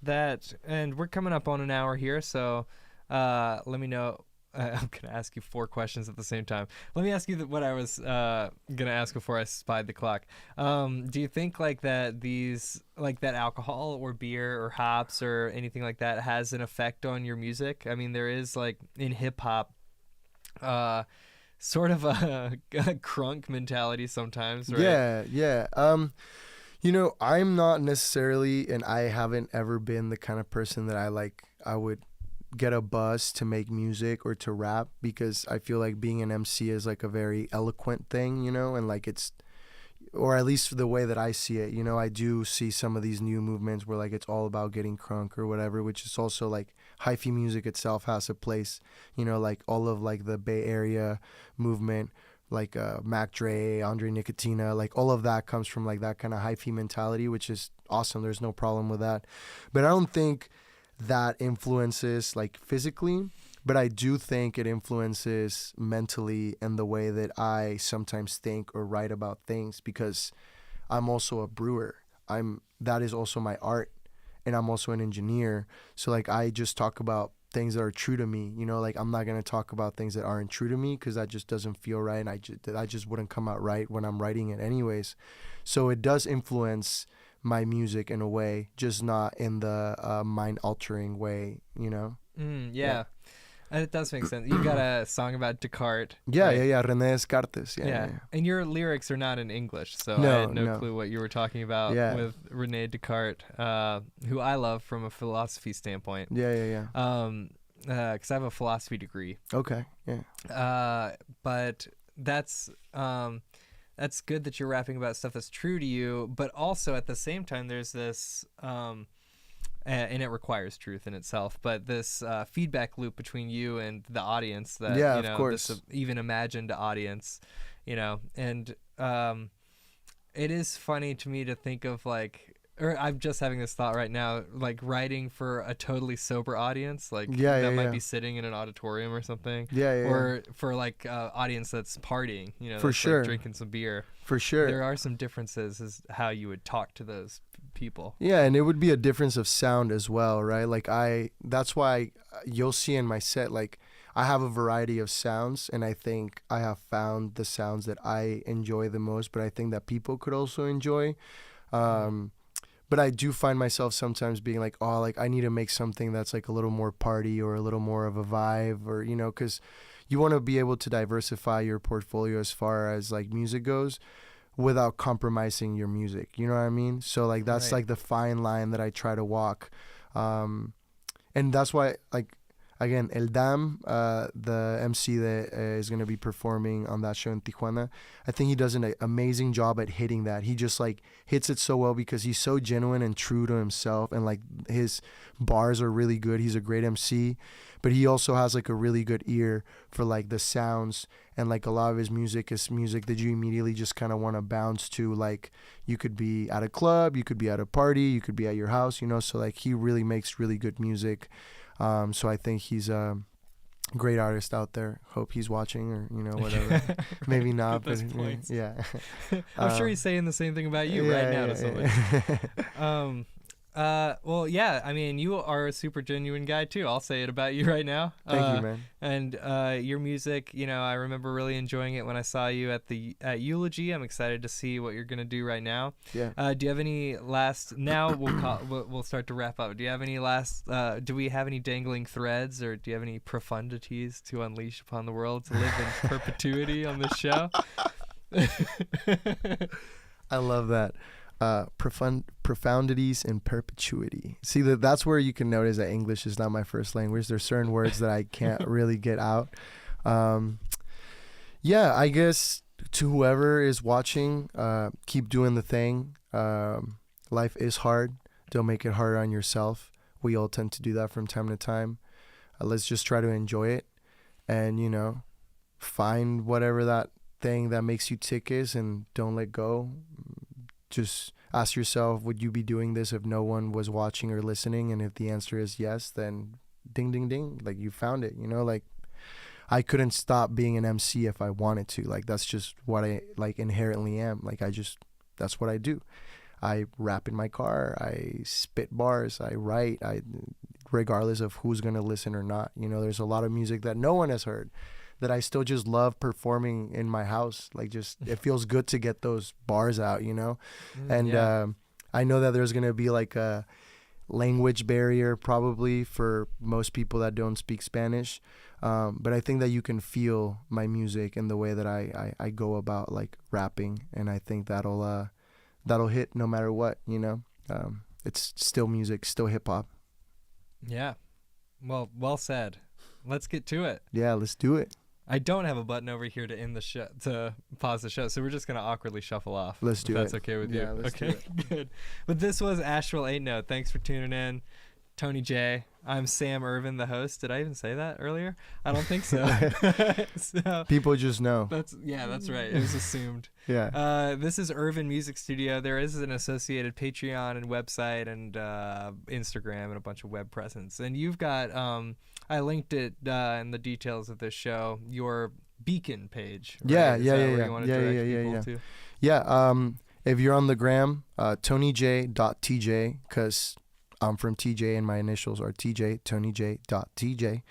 that? And we're coming up on an hour here, so let me know. I'm gonna ask you 4 questions at the same time. Let me ask you what I was gonna ask before I spied the clock. Do you think like that that alcohol or beer or hops or anything like that has an effect on your music? I mean, there is like in hip hop, sort of a crunk mentality sometimes, right? Yeah. I'm not necessarily, and I haven't ever been the kind of person that I would get a bus to make music or to rap, because I feel like being an MC is like a very eloquent thing, and like it's, or at least the way that I see it, I do see some of these new movements where like it's all about getting crunk or whatever, which is also like hyphy music itself has a place, like all of like the Bay Area movement, like Mac Dre, Andre Nicotina, like all of that comes from like that kind of hyphy mentality, which is awesome. There's no problem with that. But I don't think that influences like physically, but I do think it influences mentally and the way that I sometimes think or write about things, because I'm also a brewer. That is also my art, and I'm also an engineer. So like I just talk about things that are true to me, like I'm not going to talk about things that aren't true to me, because that just doesn't feel right, and I just wouldn't come out right when I'm writing it anyways. So it does influence my music in a way, just not in the mind-altering way, Yeah. And it does make sense. You got a song about Descartes. Yeah, right? yeah, Rene Descartes. Yeah. And your lyrics are not in English, so No, I had no no. clue what you were talking about with Rene Descartes, who I love from a philosophy standpoint. Yeah. Because I have a philosophy degree. Okay, yeah. But that's good that you're rapping about stuff that's true to you, but also at the same time there's this and it requires truth in itself, but this feedback loop between you and the audience that of course. this even imagined audience, and it is funny to me to think of like, or I'm just having this thought right now, like writing for a totally sober audience, like that might be sitting in an auditorium or something. Or for like audience that's partying, for that's, sure, like, drinking some beer. For sure. There are some differences as how you would talk to those people. Yeah, and it would be a difference of sound as well, right? Like that's why you'll see in my set, like I have a variety of sounds, and I think I have found the sounds that I enjoy the most, but I think that people could also enjoy. But I do find myself sometimes being like, oh, like I need to make something that's like a little more party or a little more of a vibe, or, because you want to be able to diversify your portfolio as far as like music goes without compromising your music. You know what I mean? So like that's like the fine line that I try to walk. And that's why, like, again, El Dam, the MC that is going to be performing on that show in Tijuana, I think he does an amazing job at hitting that. He just like hits it so well because he's so genuine and true to himself, and like his bars are really good. He's a great MC, but he also has like a really good ear for like the sounds, and like a lot of his music is music that you immediately just kind of want to bounce to. Like you could be at a club, you could be at a party, you could be at your house, so like he really makes really good music. So I think he's a great artist out there. Hope he's watching, or whatever. Maybe not, but yeah. I'm sure he's saying the same thing about you right now to somebody. Well, yeah, I mean, you are a super genuine guy too. I'll say it about you right now. Thank you, man. And your music, I remember really enjoying it when I saw you at Eulogy. I'm excited to see what you're gonna do right now. Yeah. Do you have any last? Now we'll start to wrap up. Do you have any last? Do we have any dangling threads, or do you have any profundities to unleash upon the world to live in perpetuity on this show? I love that. Profundities in perpetuity. See, that's where you can notice that English is not my first language. There's certain words that I can't really get out. Yeah, I guess to whoever is watching, keep doing the thing. Life is hard. Don't make it harder on yourself. We all tend to do that from time to time. Let's just try to enjoy it and, find whatever that thing that makes you tick is and don't let go. Just ask yourself, would you be doing this if no one was watching or listening? And if the answer is yes, then ding, ding, ding. Like, you found it, like I couldn't stop being an MC if I wanted to. Like, that's just what I inherently am. Like, that's what I do. I rap in my car. I spit bars. I write. Regardless of who's going to listen or not. There's a lot of music that no one has heard that I still just love performing in my house. Like, just, it feels good to get those bars out, And I know that there's going to be like a language barrier probably for most people that don't speak Spanish. But I think that you can feel my music and the way that I go about like rapping. And I think that'll hit no matter what, it's still music, still hip hop. Yeah. Well said. Let's get to it. Yeah, let's do it. I don't have a button over here to end the show, to pause the show, so we're just gonna awkwardly shuffle off. Let's do it. That's okay with you. Yeah, let's do it. Good. But this was Asheville Ain't No. Thanks for tuning in, Tony J. I'm Sam Irvin, the host. Did I even say that earlier? I don't think so. So people just know. That's right. It was assumed. Yeah. This is Irvin Music Studio. There is an associated Patreon and website and Instagram and a bunch of web presence. And you've got I linked it in the details of this show, your Beacon page. Right? Yeah. If you're on the gram, TonyJ.TJ, because I'm from TJ and my initials are TJ, TonyJ.TJ.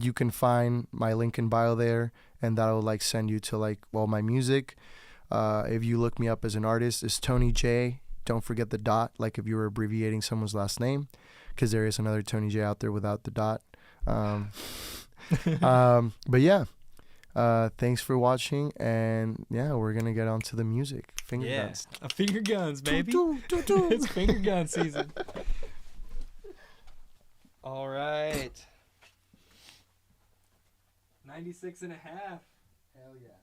You can find my link in bio there, and that'll like send you to like all my music. If you look me up as an artist, it's Tony J. Don't forget the dot, like if you were abbreviating someone's last name, because there is another Tony J out there without the dot. But yeah, thanks for watching, and yeah, we're gonna get on to the music. Finger guns. Finger guns, baby. It's finger gun season. All right. 96 and a half. Hell yeah.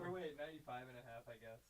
Or wait, 95 and a half, I guess.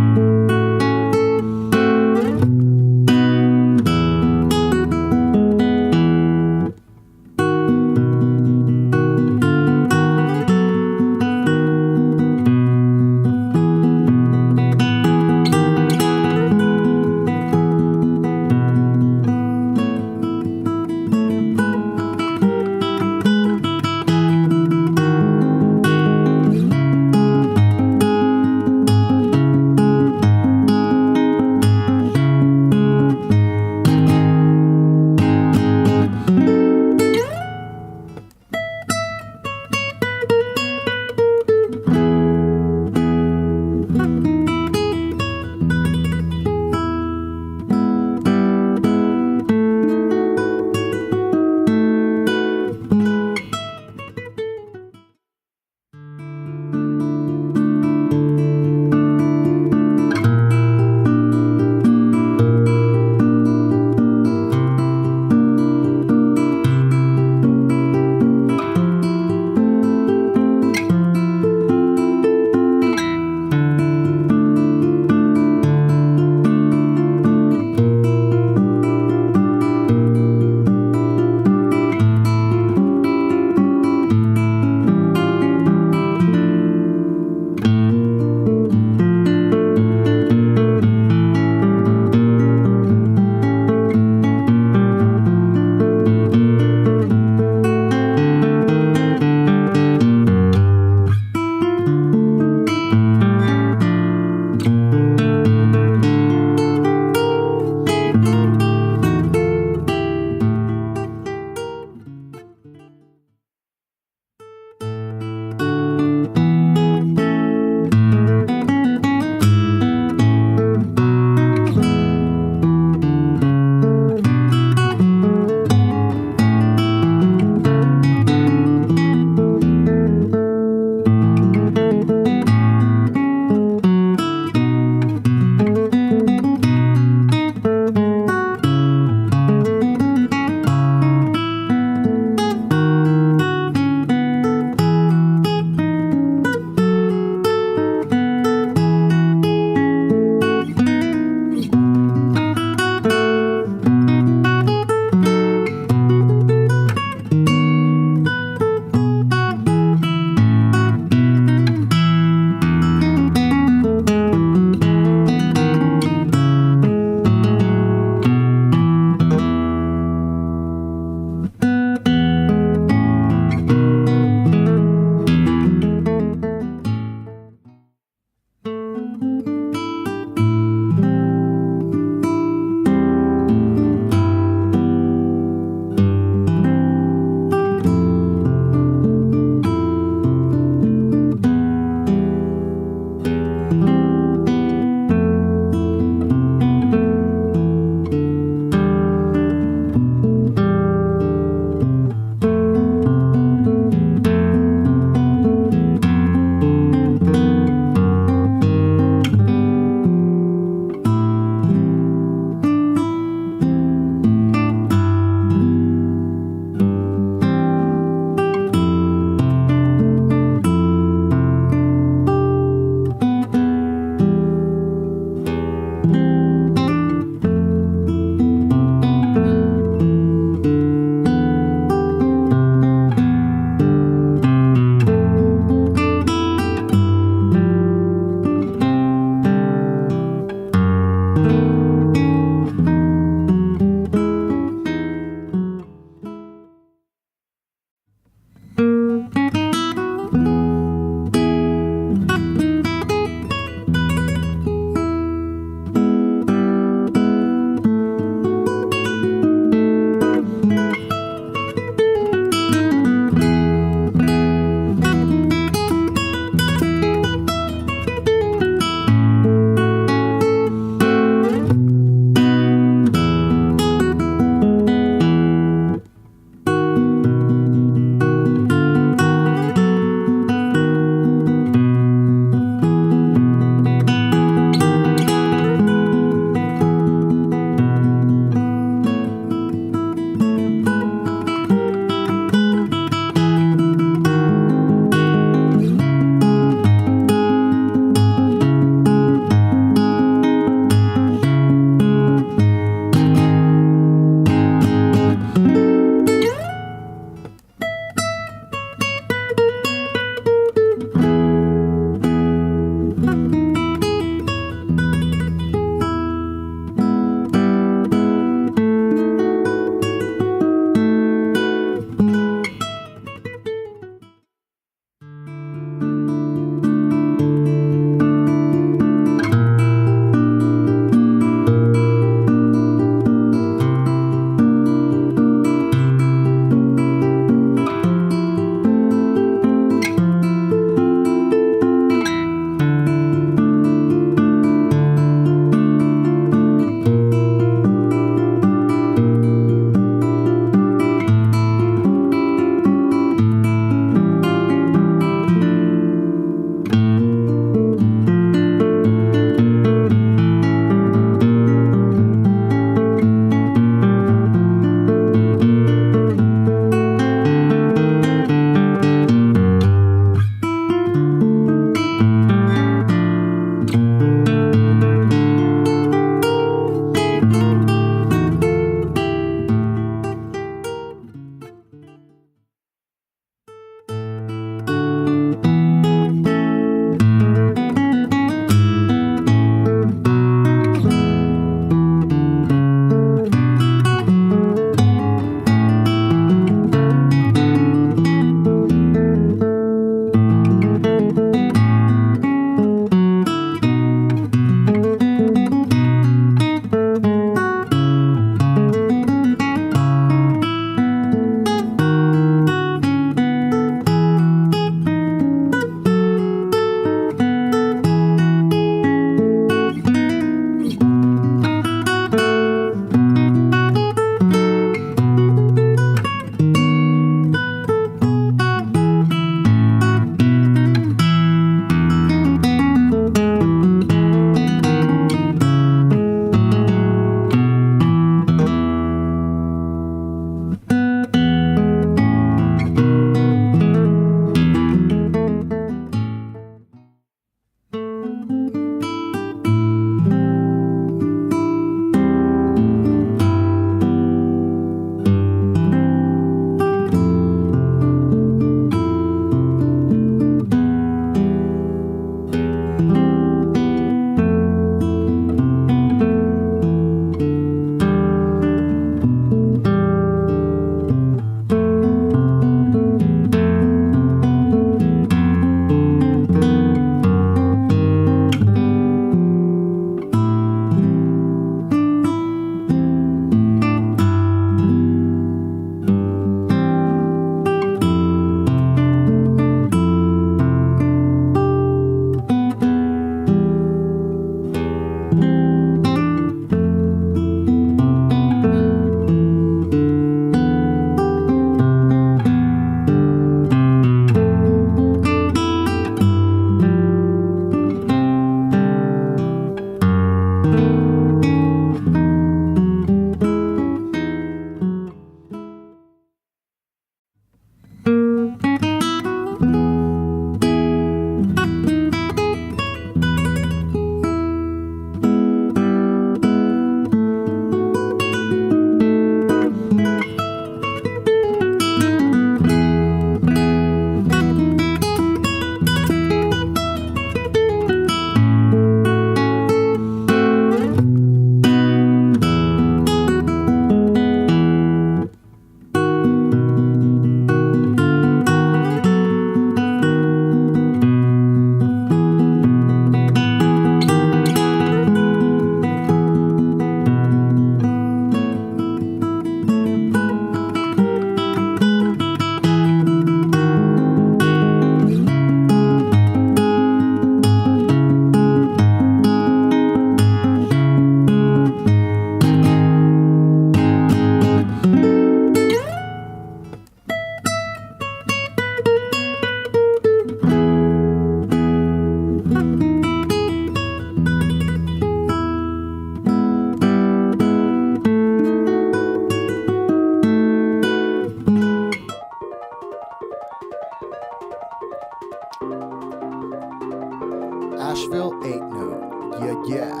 Yeah.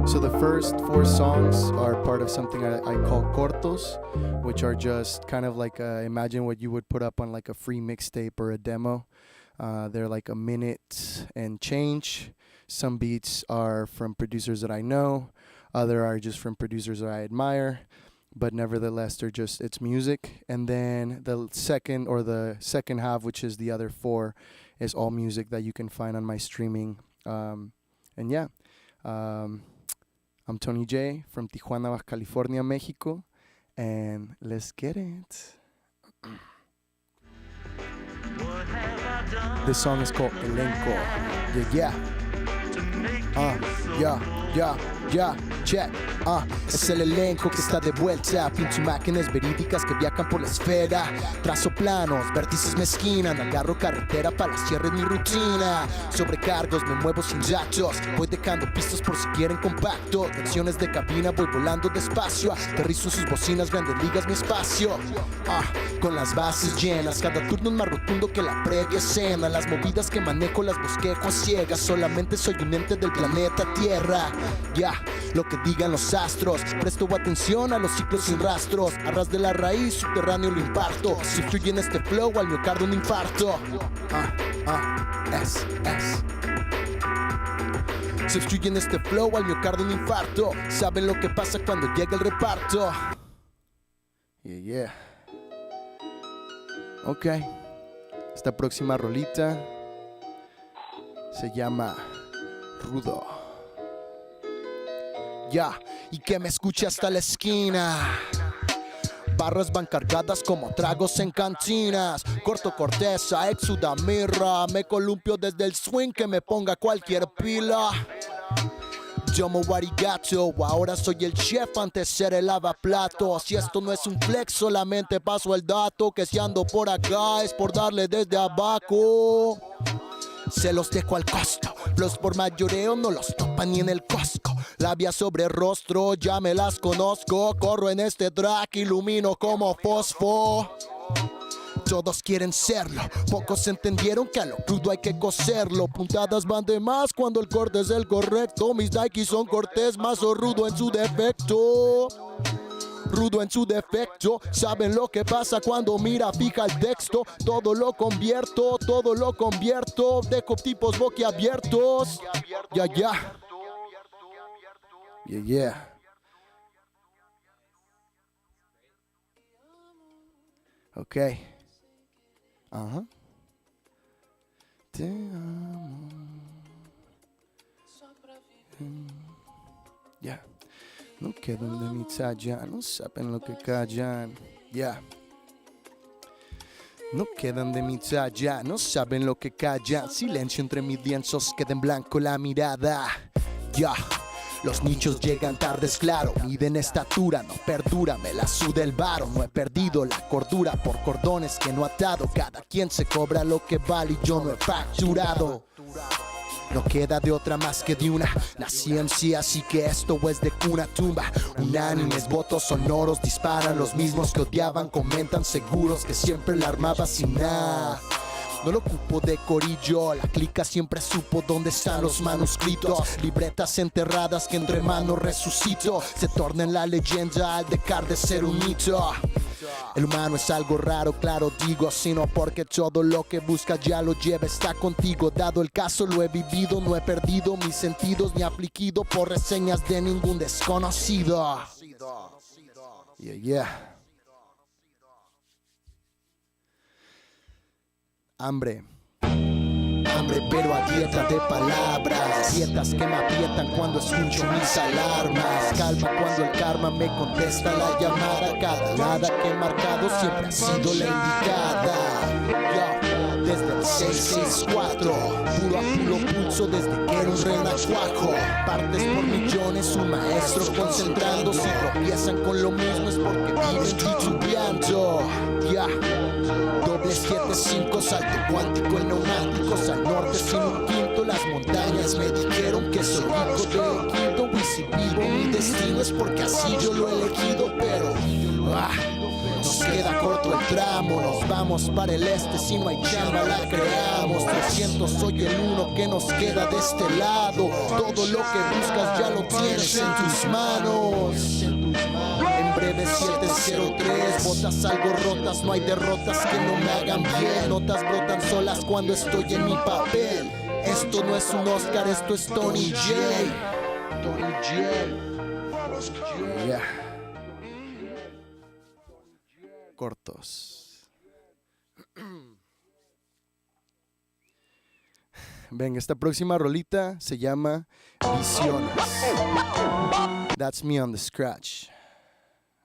So the first 4 songs are part of something I call cortos, which are just kind of like imagine what you would put up on like a free mixtape or a demo. They're like a minute and change. Some beats are from producers that I know, other are just from producers that I admire, but nevertheless it's music. And then the second half, which is the other 4, is all music that you can find on my streaming. I'm Tony J from Tijuana, Baja California, Mexico, and let's get it. This song is called Elenco. Check. Es el elenco que está de vuelta. Pinto imágenes verídicas que viajan por la esfera. Trazo planos, vértices me esquinan. Agarro carretera para las cierres mi rutina. Sobrecargos, me muevo sin datos. Voy dejando pistas por si quieren compacto. Lecciones de cabina, voy volando despacio. Aterrizo en sus bocinas, grandes ligas mi espacio. Con las bases llenas, cada turno es más rotundo que la previa escena. Las movidas que manejo las bosquejo a ciegas. Solamente soy un ente del planeta Tierra. Lo que digan los astros, presto atención a los ciclos sin rastros. A ras de la raíz, subterráneo lo imparto. Si fluye en este flow, al miocardio un infarto. Si fluye en este flow, al miocardio un infarto. Saben lo que pasa cuando llega el reparto. Ok, esta próxima rolita se llama Rudo. Y que me escuche hasta la esquina. Barras van cargadas como tragos en cantinas. Corto corteza, exuda mirra. Me columpio desde el swing que me ponga cualquier pila. Llamo arigato, ahora soy el chef, antes era el lavaplatos. Si esto no es un flex, solamente paso el dato. Que si ando por acá es por darle desde abajo. Se los dejo al costo. Los por mayoreo no los topan ni en el Costco. Labia sobre rostro, ya me las conozco. Corro en este track, ilumino como fosfo. Todos quieren serlo, pocos entendieron que a lo crudo hay que coserlo. Puntadas van de más cuando el corte es el correcto. Mis Nikes son cortés, mazo rudo en su defecto. Rudo en su defecto, saben lo que pasa cuando mira fija el texto. Todo lo convierto, dejo tipos boquiabiertos. Ok. Te amo. No quedan de mi talla, no saben lo que callan. No quedan de mi talla, no saben lo que callan. Silencio entre mis dientes, queda en blanco la mirada. Los nichos llegan tarde, es claro. Miden estatura, no perdura, me la suda el varo. No he perdido la cordura por cordones que no he atado. Cada quien se cobra lo que vale y yo no he facturado. No queda de otra más que de una. Nací en sí, así que esto es de cuna tumba. Unánimes, votos sonoros disparan. Los mismos que odiaban comentan seguros que siempre la armaba sin nada. No lo ocupo de corillo, la clica siempre supo dónde están los manuscritos. Libretas enterradas que entre manos resucito. Se torna en la leyenda al dejar de ser un mito. El humano es algo raro, claro digo, sino porque todo lo que busca ya lo lleva, está contigo. Dado el caso lo he vivido, no he perdido mis sentidos ni afligido por reseñas de ningún desconocido. Hambre, pero a dieta de palabras. Dietas que me aprietan cuando escucho mis alarmas. Calma cuando el karma me contesta la llamada. Cada nada que he marcado siempre ha sido la indicada. Desde el 664, puro a puro pulso desde que era un renacuajo. Partes por millones, un maestro concentrando. Si tropiezan con lo mismo es porque viven titubeando. Doble 7-5, salto cuántico en neumáticos. Al norte sin un quinto, las montañas me dijeron que soy hijo del quinto. Y Si vivo mi destino es porque así yo lo he elegido, pero nos queda corto el tramo. Nos vamos para el este, si no hay chamba la creamos. 300, soy el uno que nos queda de este lado. Todo lo que buscas ya lo tienes en tus manos. En breve 703, botas algo rotas, no hay derrotas que no me hagan bien. Notas brotan solas cuando estoy en mi papel. Esto no es un Oscar, esto es Tony J. Tony J. Yeah. Cortos. Ven, esta próxima rolita se llama Visiones. That's me on the scratch.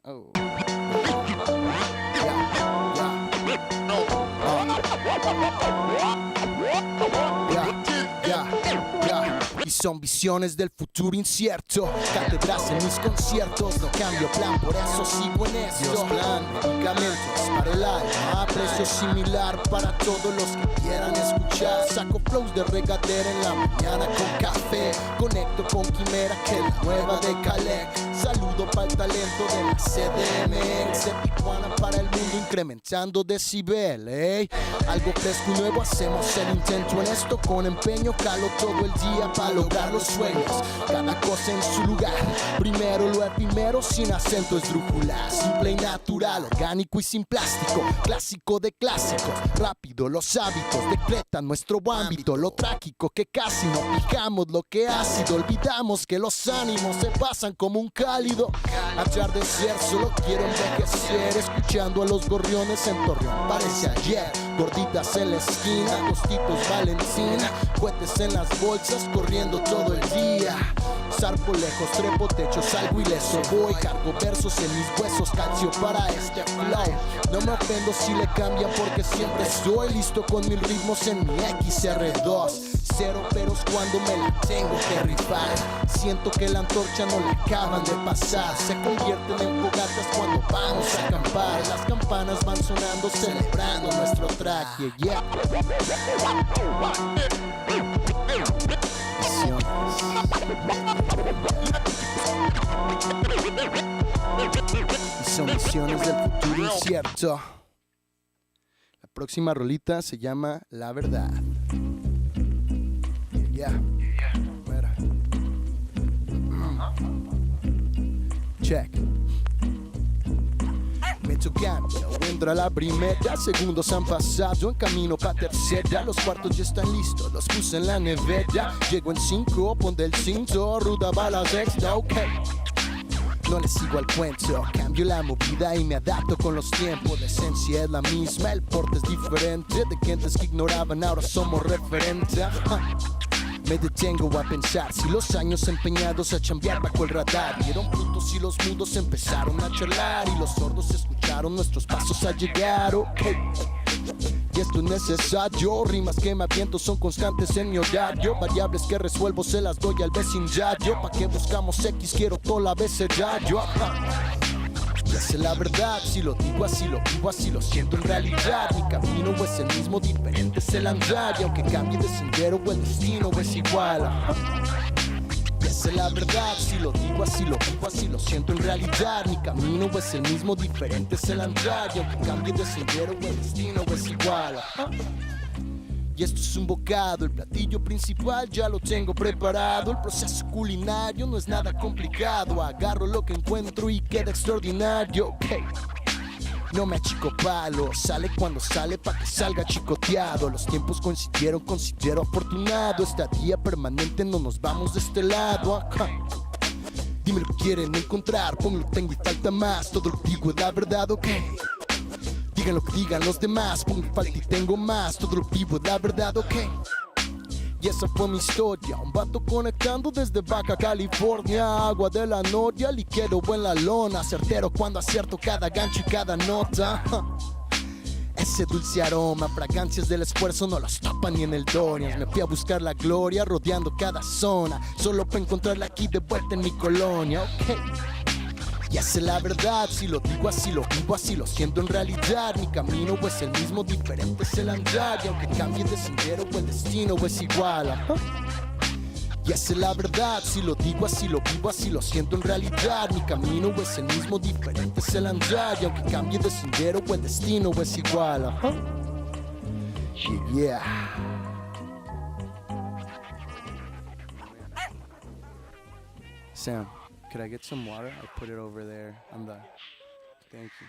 Oh. Y son visiones del futuro incierto, cátedras en mis conciertos. No cambio plan, por eso sigo en esto. Dios plan, medicamentos para el alma, a precio similar para todos los que quieran escuchar. Saco flows de regadera en la mañana con café. Conecto con Quimera, que es la nueva de Calec. Saludo para el talento de la CDMX de Tijuanan para el mundo, incrementando decibel, Algo fresco y nuevo, hacemos el intento en esto con empeño. Calo todo el día para lograr los sueños, cada cosa en su lugar. Primero lo efímero, sin acento esdrújula. Simple y natural, orgánico y sin plástico. Clásico de clásicos, rápido los hábitos decretan nuestro ámbito. Lo trágico que casi no fijamos lo que ha sido. Olvidamos que los ánimos se pasan como un cálido atardecer. Solo quiero envejecer escuchando a los gorriones en Torreón. Parece ayer, gorditas en la esquina, tostitos Valentina, cohetes en las bolsas, corriendo todo el día. Zarpo lejos, trepo techo, salgo ileso. Voy, cargo versos en mis huesos, calcio para este flow. No me ofendo si le cambian porque siempre estoy listo con mil ritmos en mi XR2. Cero peros cuando me la tengo que rifar. Siento que la antorcha no la acaban de pasar. Se convierten en fogatas cuando vamos a acampar. Las campanas van sonando celebrando nuestro track. Yeah, Y son visiones del futuro incierto. La próxima rolita se llama La Verdad. Mira. Check. Metto cambio, entra la primera, segundos han pasado, en camino pa' tercera. Los cuartos ya están listos, los puse en la nevera. Llego en 5, pon del cinto, ruda va la sexta, ok. No le sigo al cuento, cambio la movida y me adapto con los tiempos. La esencia es la misma, el porte es diferente. De gentes que ignoraban ahora somos referentes. Me detengo a pensar si los años empeñados a chambear bajo el radar dieron frutos y los mudos empezaron a charlar y los sordos escucharon nuestros pasos al llegar, ok. Y esto es necesario, rimas que me aviento son constantes en mi horario. Variables que resuelvo se las doy al vecindario. ¿Pa' qué buscamos X? Quiero toda la vez yo. Y esa es la verdad, si lo digo así lo vivo, así lo siento en realidad. Mi camino es el mismo, diferente es el andar. Y aunque cambie de sendero o el destino es igual. Y esa es la verdad, si lo digo así lo vivo, así lo siento en realidad. Mi camino es el mismo, diferente es el andar. Y aunque cambie de sendero o el destino es igual. Y esto es un bocado, el platillo principal ya lo tengo preparado. El proceso culinario no es nada complicado. Agarro lo que encuentro y queda extraordinario, ok. No me achico palo, sale cuando sale pa' que salga chicoteado. Los tiempos coincidieron, considero afortunado. Estadía permanente, no nos vamos de este lado, ajá. Dime lo que quieren encontrar, pongo lo que tengo y falta más. Todo lo que digo es la verdad, ok. Digan lo que digan los demás, pongo falta y tengo más. Todo lo vivo es la verdad, ok. Y esa fue mi historia, un vato conectando desde Baja California. Agua de la noria, liquero en la lona. Certero cuando acierto cada gancho y cada nota. Ese dulce aroma, fragancias del esfuerzo no las tapan ni en el Dorian. Me fui a buscar la gloria rodeando cada zona, solo para encontrarla aquí de vuelta en mi colonia, ok. Y esa es la verdad, si lo digo así lo vivo, así lo siento en realidad. Mi camino es el mismo, diferente es el andar. Y aunque cambie de sendero o el destino es igual, ajá. Y Y esa es la verdad, si lo digo así lo vivo, así lo siento en realidad. Mi camino es el mismo, diferente es el andar. Y aunque cambie de sendero, el destino es igual. Yeah. Sam, could I get some water? I put it over there on the... Thank you.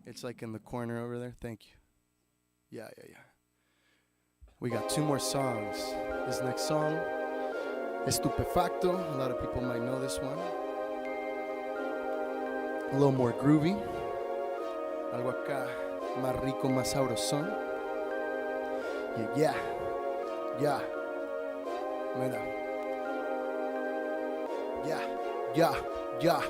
It's like in the corner over there. Thank you. Yeah. We got 2 more songs. This next song, Estupefacto. A lot of people might know this one. A little more groovy. Algo acá más rico, más sabrosón. Yeah. Mira. Yeah.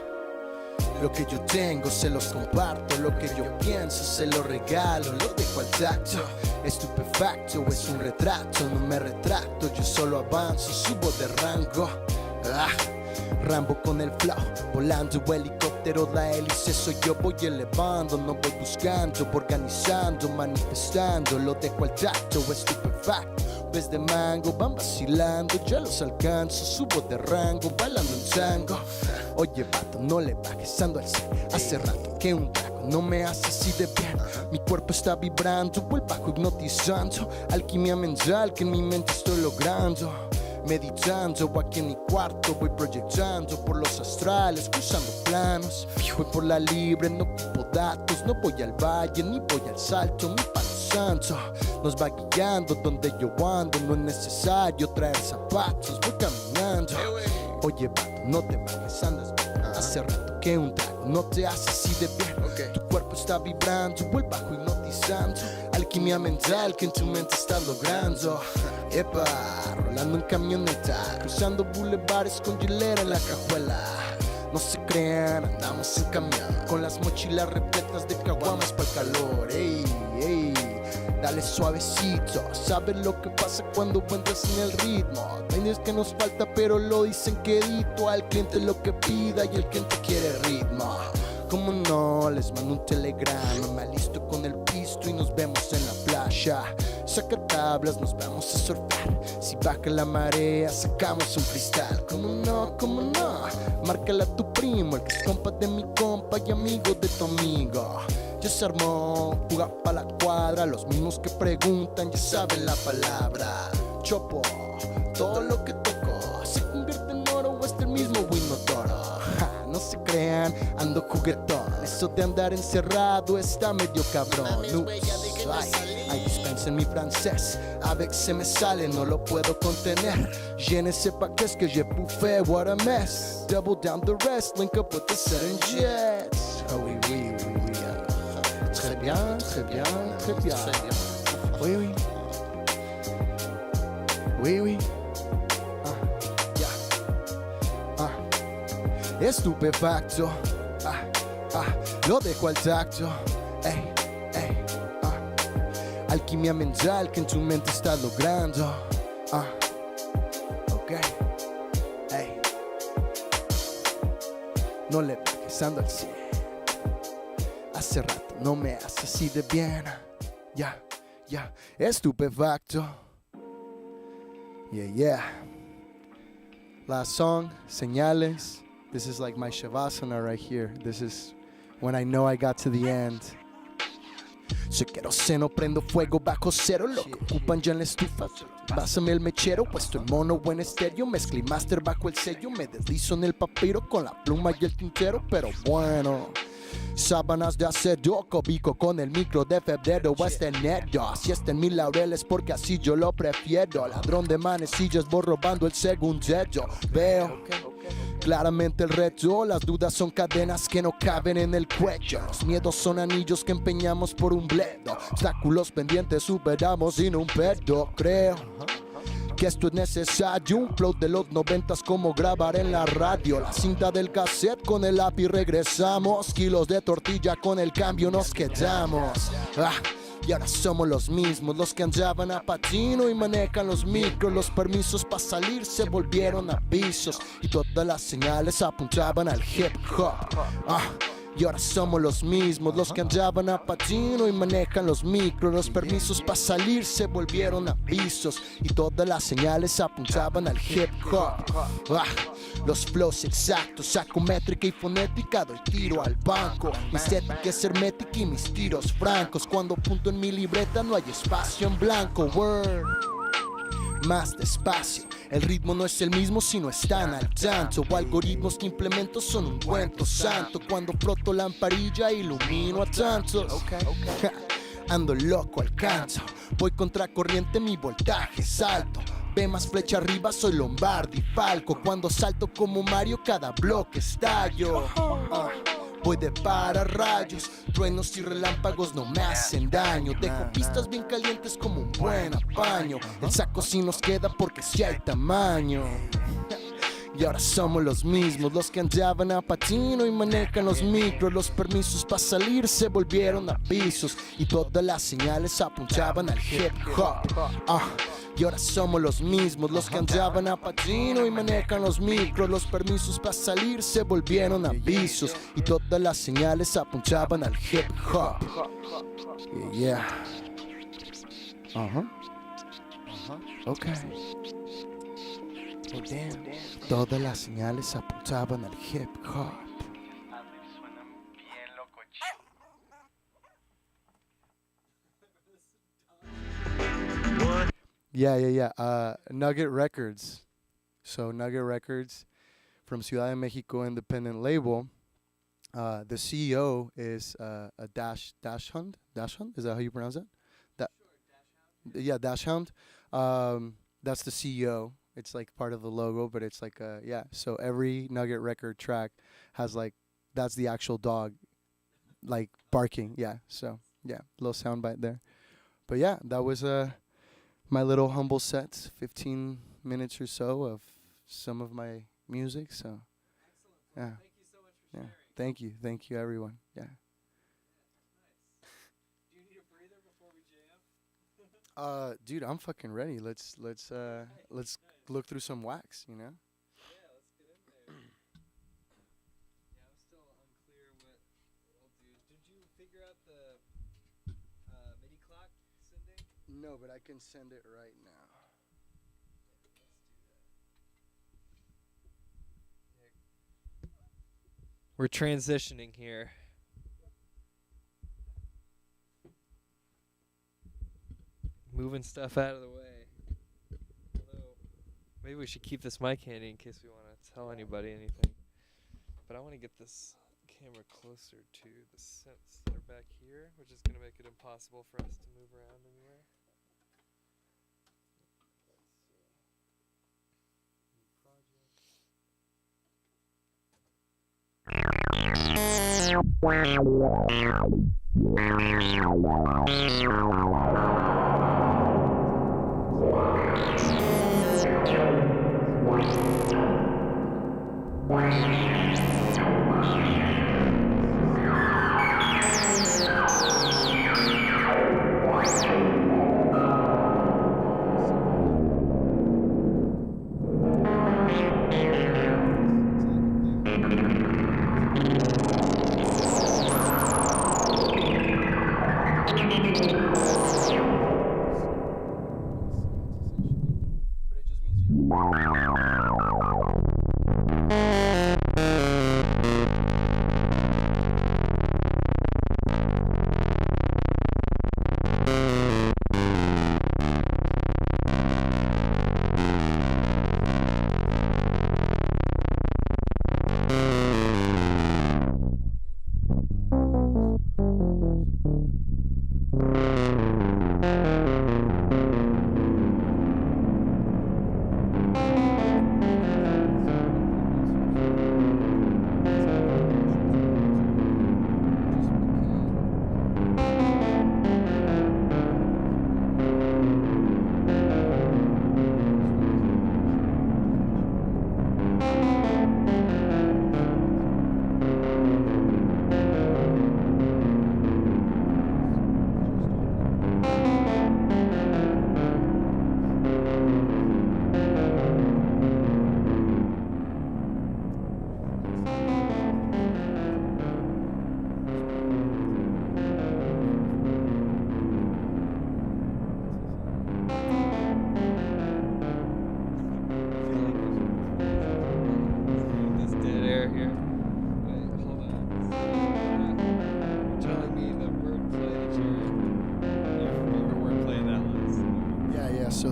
Lo que yo tengo se los comparto, lo que yo pienso se lo regalo, lo dejo al tacto. Estupefacto es un retrato, no me retracto, yo solo avanzo, subo de rango. Rambo con el flow, volando helicóptero, la hélice soy yo, voy elevando, no voy buscando, organizando, manifestando, lo dejo al tacto, estupefacto. Ves de mango, van vacilando, ya los alcanzo, subo de rango, bailando en tango. Oye, vato, no le bajes, ando al 100. Hace rato que un trago no me hace así de bien. Mi cuerpo está vibrando, el bajo hipnotizando. Alquimia mental que en mi mente estoy logrando. Meditando aquí en mi cuarto, voy proyectando por los astrales, cruzando planos. Voy por la libre, no ocupo datos, no voy al valle ni voy al salto. Mi palo santo nos va guiando donde yo ando, no es necesario traer zapatos, voy caminando. Oye, vato, no te bajes, andas bien. Hace rato que un trago no te hace así de bien. Tu cuerpo está vibrando, el bajo hipnotizando. Alquimia mental que en tu mente estás logrando. Epa, rolando en camioneta, cruzando bulevares con hielera en la cajuela. No se crean, andamos en camión, con las mochilas repletas de caguamas para el calor. Ey, dale suavecito, sabes lo que pasa cuando entras en el ritmo. Tienes que nos falta pero lo dicen quedito, al cliente lo que pida y el cliente quiere ritmo. Como no, les mando un telegrama, me alisto con el pisto y nos vemos en la playa. Saca tablas, nos vamos a surfear. Si baja la marea, sacamos un freestyle. Como no, márcala a tu primo, el que es compa de mi compa y amigo de tu amigo. Ya se armó, juega pa' la cuadra, los mismos que preguntan ya saben la palabra. Chopo, todo lo que toco se convierte en oro o hasta el mismo Winotoro. No se crean, ando juguetón, eso de andar encerrado está medio cabrón. Ay, dispensen mi francés, a veces se me sale, no lo puedo contener. Je ne sais pas qu'est-ce que j'ai bouffé, what a mess. Double down the rest, link up with the sudden jets. Oh oui. Très bien. Oui. Estupefacto, lo dejo al tacto. Alquimia mental que en tu mente estás logrando. Ok. No le bajes, ando al 100. Hace rato no me hace así de bien. Ya. Estupefacto. Yeah. Last song, Señales. This is like my Shavasana right here. This is when I know I got to the end. Soy queroseno, prendo fuego bajo cero. Lo que ocupan ya en la estufa. Pásame el mechero, puesto en mono o en estéreo. Mezcla y master bajo el sello. Me deslizo en el papiro con la pluma y el tintero. Pero bueno, sábanas de acero, cobico con el micro de febrero hasta enero. Si está en mis laureles porque así yo lo prefiero. Ladrón de manecillas, voy robando el segundero. Veo claramente el reto, las dudas son cadenas que no caben en el cuello. Los miedos son anillos que empeñamos por un bledo. Obstáculos pendientes superamos sin un pedo. Creo que esto es necesario, un flow de los 90s como grabar en la radio. La cinta del cassette con el lápiz regresamos. Kilos de tortilla con el cambio nos quedamos. Y ahora somos los mismos, los que andaban a patino y manejan los micros. Los permisos para salir se volvieron avisos y todas las señales apuntaban al hip hop. Y ahora somos los mismos, los que andaban a patino y manejan los micros. Los permisos para salir se volvieron avisos y todas las señales apuntaban al hip hop. Los flows exactos, saco métrica y fonética, doy tiro al banco. Mi estética es hermética y mis tiros francos. Cuando apunto en mi libreta no hay espacio en blanco. Word. Más despacio, el ritmo no es el mismo si no están al tanto. O algoritmos que implemento son un cuento santo. Cuando floto lamparilla ilumino a tantos. Ando loco al canto, voy contra corriente, mi voltaje es alto. Ve más flecha arriba, soy Lombardi Falco. Cuando salto como Mario, cada bloque estallo. Voy de pararrayos, truenos y relámpagos no me hacen daño. Dejo pistas bien calientes como un buen apaño. El saco sí nos queda porque sí hay tamaño. Y ahora somos los mismos, los que andaban a patino y manejan los micros. Los permisos para salir se volvieron avisos y todas las señales apuntaban al hip hop. Y ahora somos los mismos, los que andaban a patino y manejan los micros. Los permisos para salir se volvieron avisos y todas las señales apuntaban al hip hop. Yeah. Okay. Oh, damn. Todas las señales apuntaban al hip hop. Yeah. Nugget Records. So Nugget Records from Ciudad de Mexico, independent label. The CEO is a Dashhound. Dashhound? Is that how you pronounce it? Yeah, Dashhound. That's the CEO. It's like part of the logo, but it's like so every Nugget record track has like, that's the actual dog like barking. Yeah. So yeah, little soundbite there. But yeah, that was my little humble set, 15 minutes or so of some of my music. So yeah. Thank you so much for sharing. Thank you everyone. Yeah. Nice. Do you need a breather before we jam? Dude, I'm fucking ready. Let's look through some wax, you know? Yeah, let's get in there. Yeah, I'm still unclear what I'll do. Did you figure out the MIDI clock sending? No, but I can send it right now. Yeah, let's do that. Yeah. We're transitioning here. Moving stuff out of the way. Hello. Maybe we should keep this mic handy in case we want to tell anybody anything. But I want to get this camera closer to the synths that are back here, which is going to make it impossible for us to move around anywhere.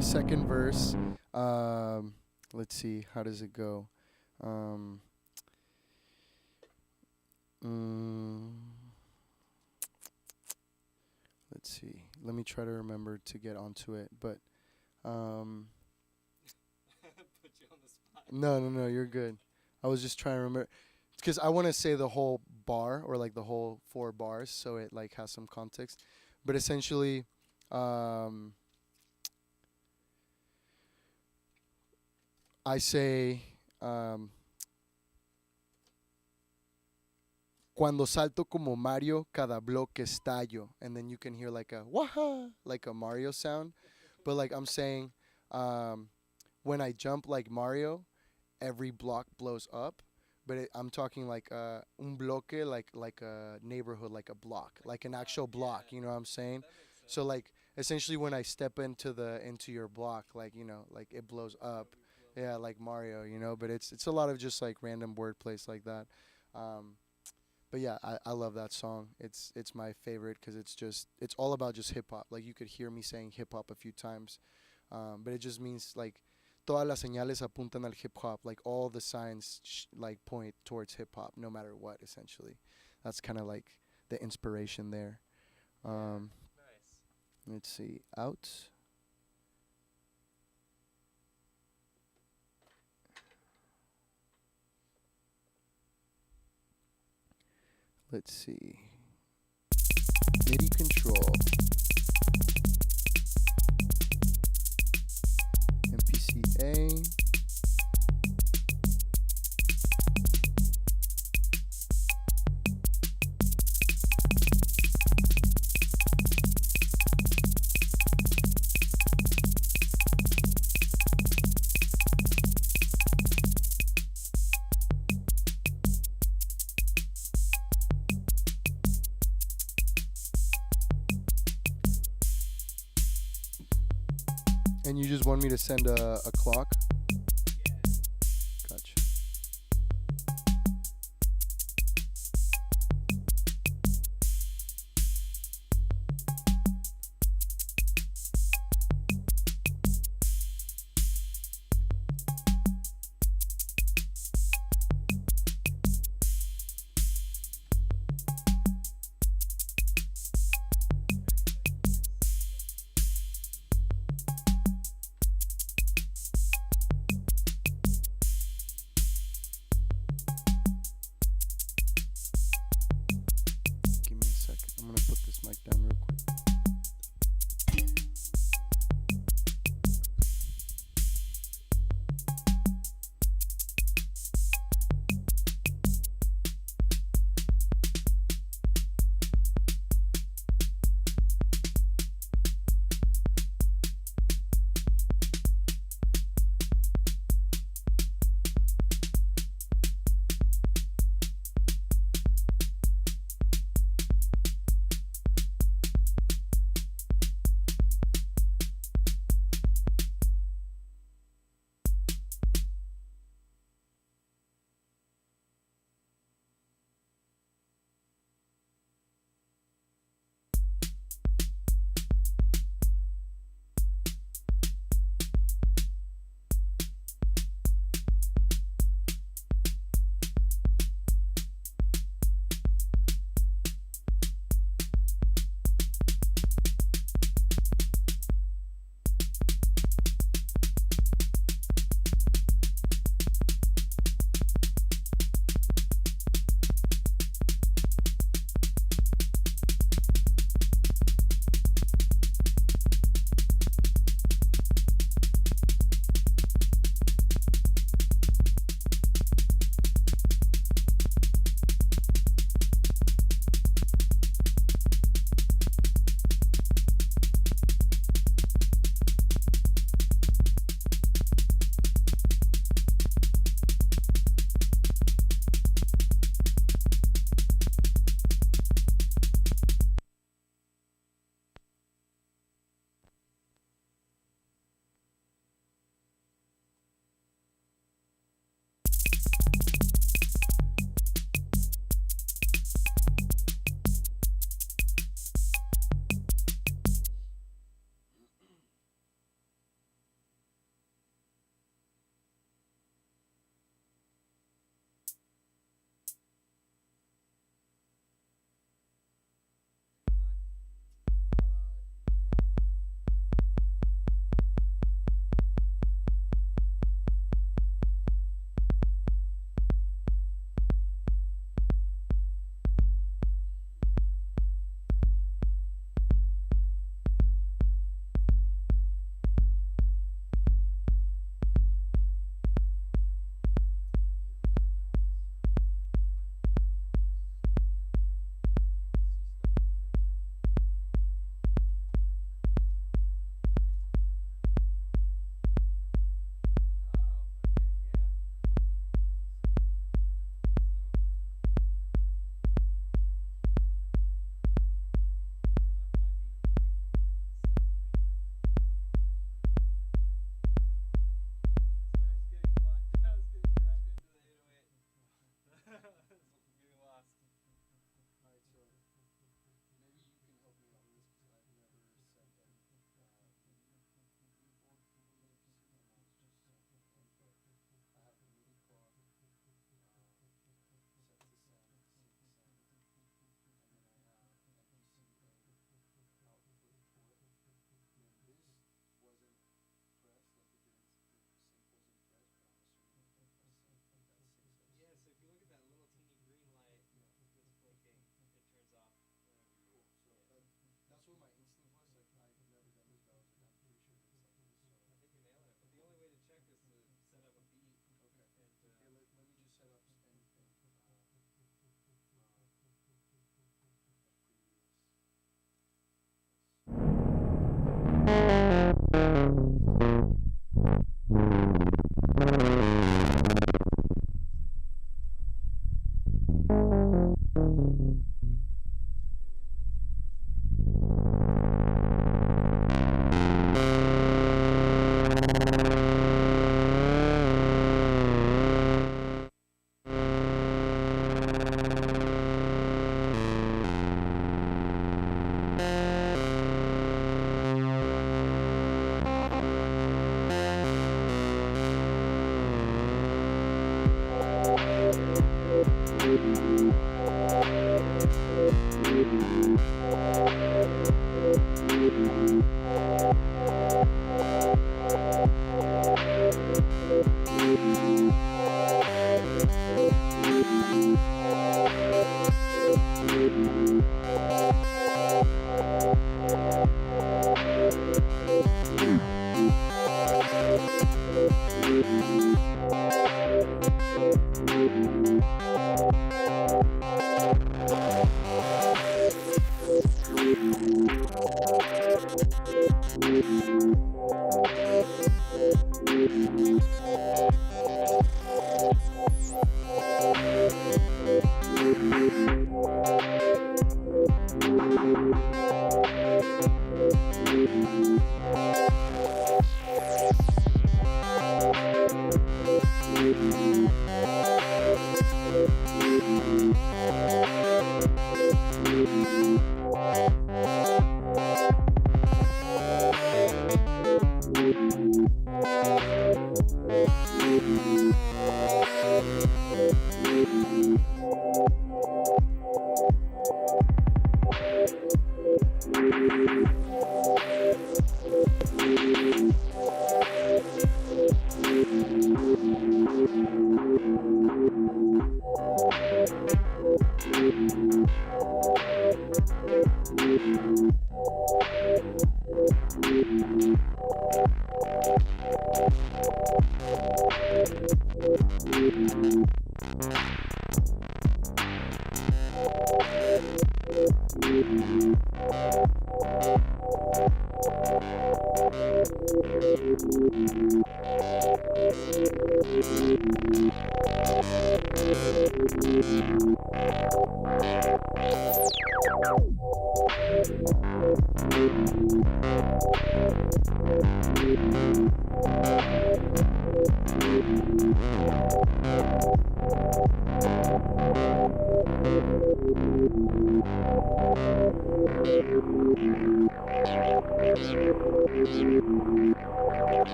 the second verse, let's see, how does it go? Let's see. Let me try to remember to get onto it. But Put you on the spot. no, you're good. I was just trying to remember because I want to say the whole bar or like the whole 4 bars, so it like has some context. But essentially, I say. Cuando salto como Mario, cada bloque estallo. And then you can hear like a waha, like a Mario sound. But like I'm saying, when I jump like Mario, every block blows up. But I'm talking like un bloque, like a neighborhood, like a block, like an actual block. You know what I'm saying? So like essentially when I step into your block, like like it blows up. Yeah, like Mario, But it's a lot of just like random wordplays like that. But yeah, I love that song. It's my favorite because it's all about just hip hop. Like you could hear me saying hip hop a few times, but it just means like todas las señales apuntan al hip hop. Like all the signs like point towards hip hop, no matter what. Essentially, that's kind of like the inspiration there. Nice. Let's see, out. Let's see. MIDI control. MPCA. And you just want me to send a clock? Yeah. Gotcha.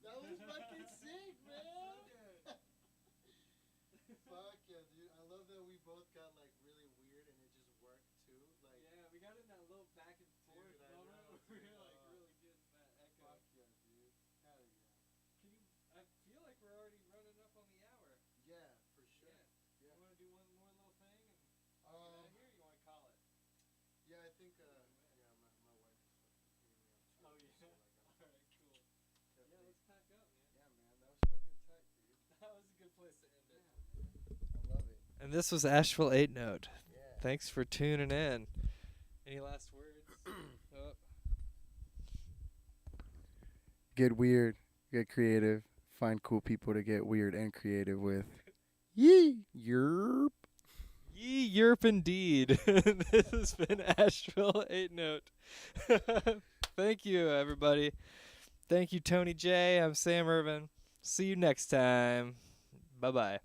That was fucking sick, man. Fuck yeah, dude. I love that we both got like really weird and it just worked too. Like, Yeah, we got in that little back and forth Dude, I moment know, where we dude. were like really getting that echo. fuck yeah, dude. Hell yeah. Can you? I feel like we're already running up on the hour. Yeah, for sure. Yeah. Yeah. You want to do one more little thing and get out of here? You want to call it? Yeah, I think, yeah, my wife is fucking hitting me up too. Oh yeah. So, like, All right, cool. Yeah, definitely- let's pack up, man. Yeah, man, that was fucking tight, dude. That was a good place to end it. I love it. And this was Asheville 8 Note. Yeah. Thanks for tuning in. Any last words? Oh. Get weird, get creative, find cool people to get weird and creative with. Yee! Yerp! Ye yerp indeed. This has been Asheville 8 Note. Thank you, everybody. Thank you, Tony J. I'm Sam Irvin. See you next time. Bye-bye.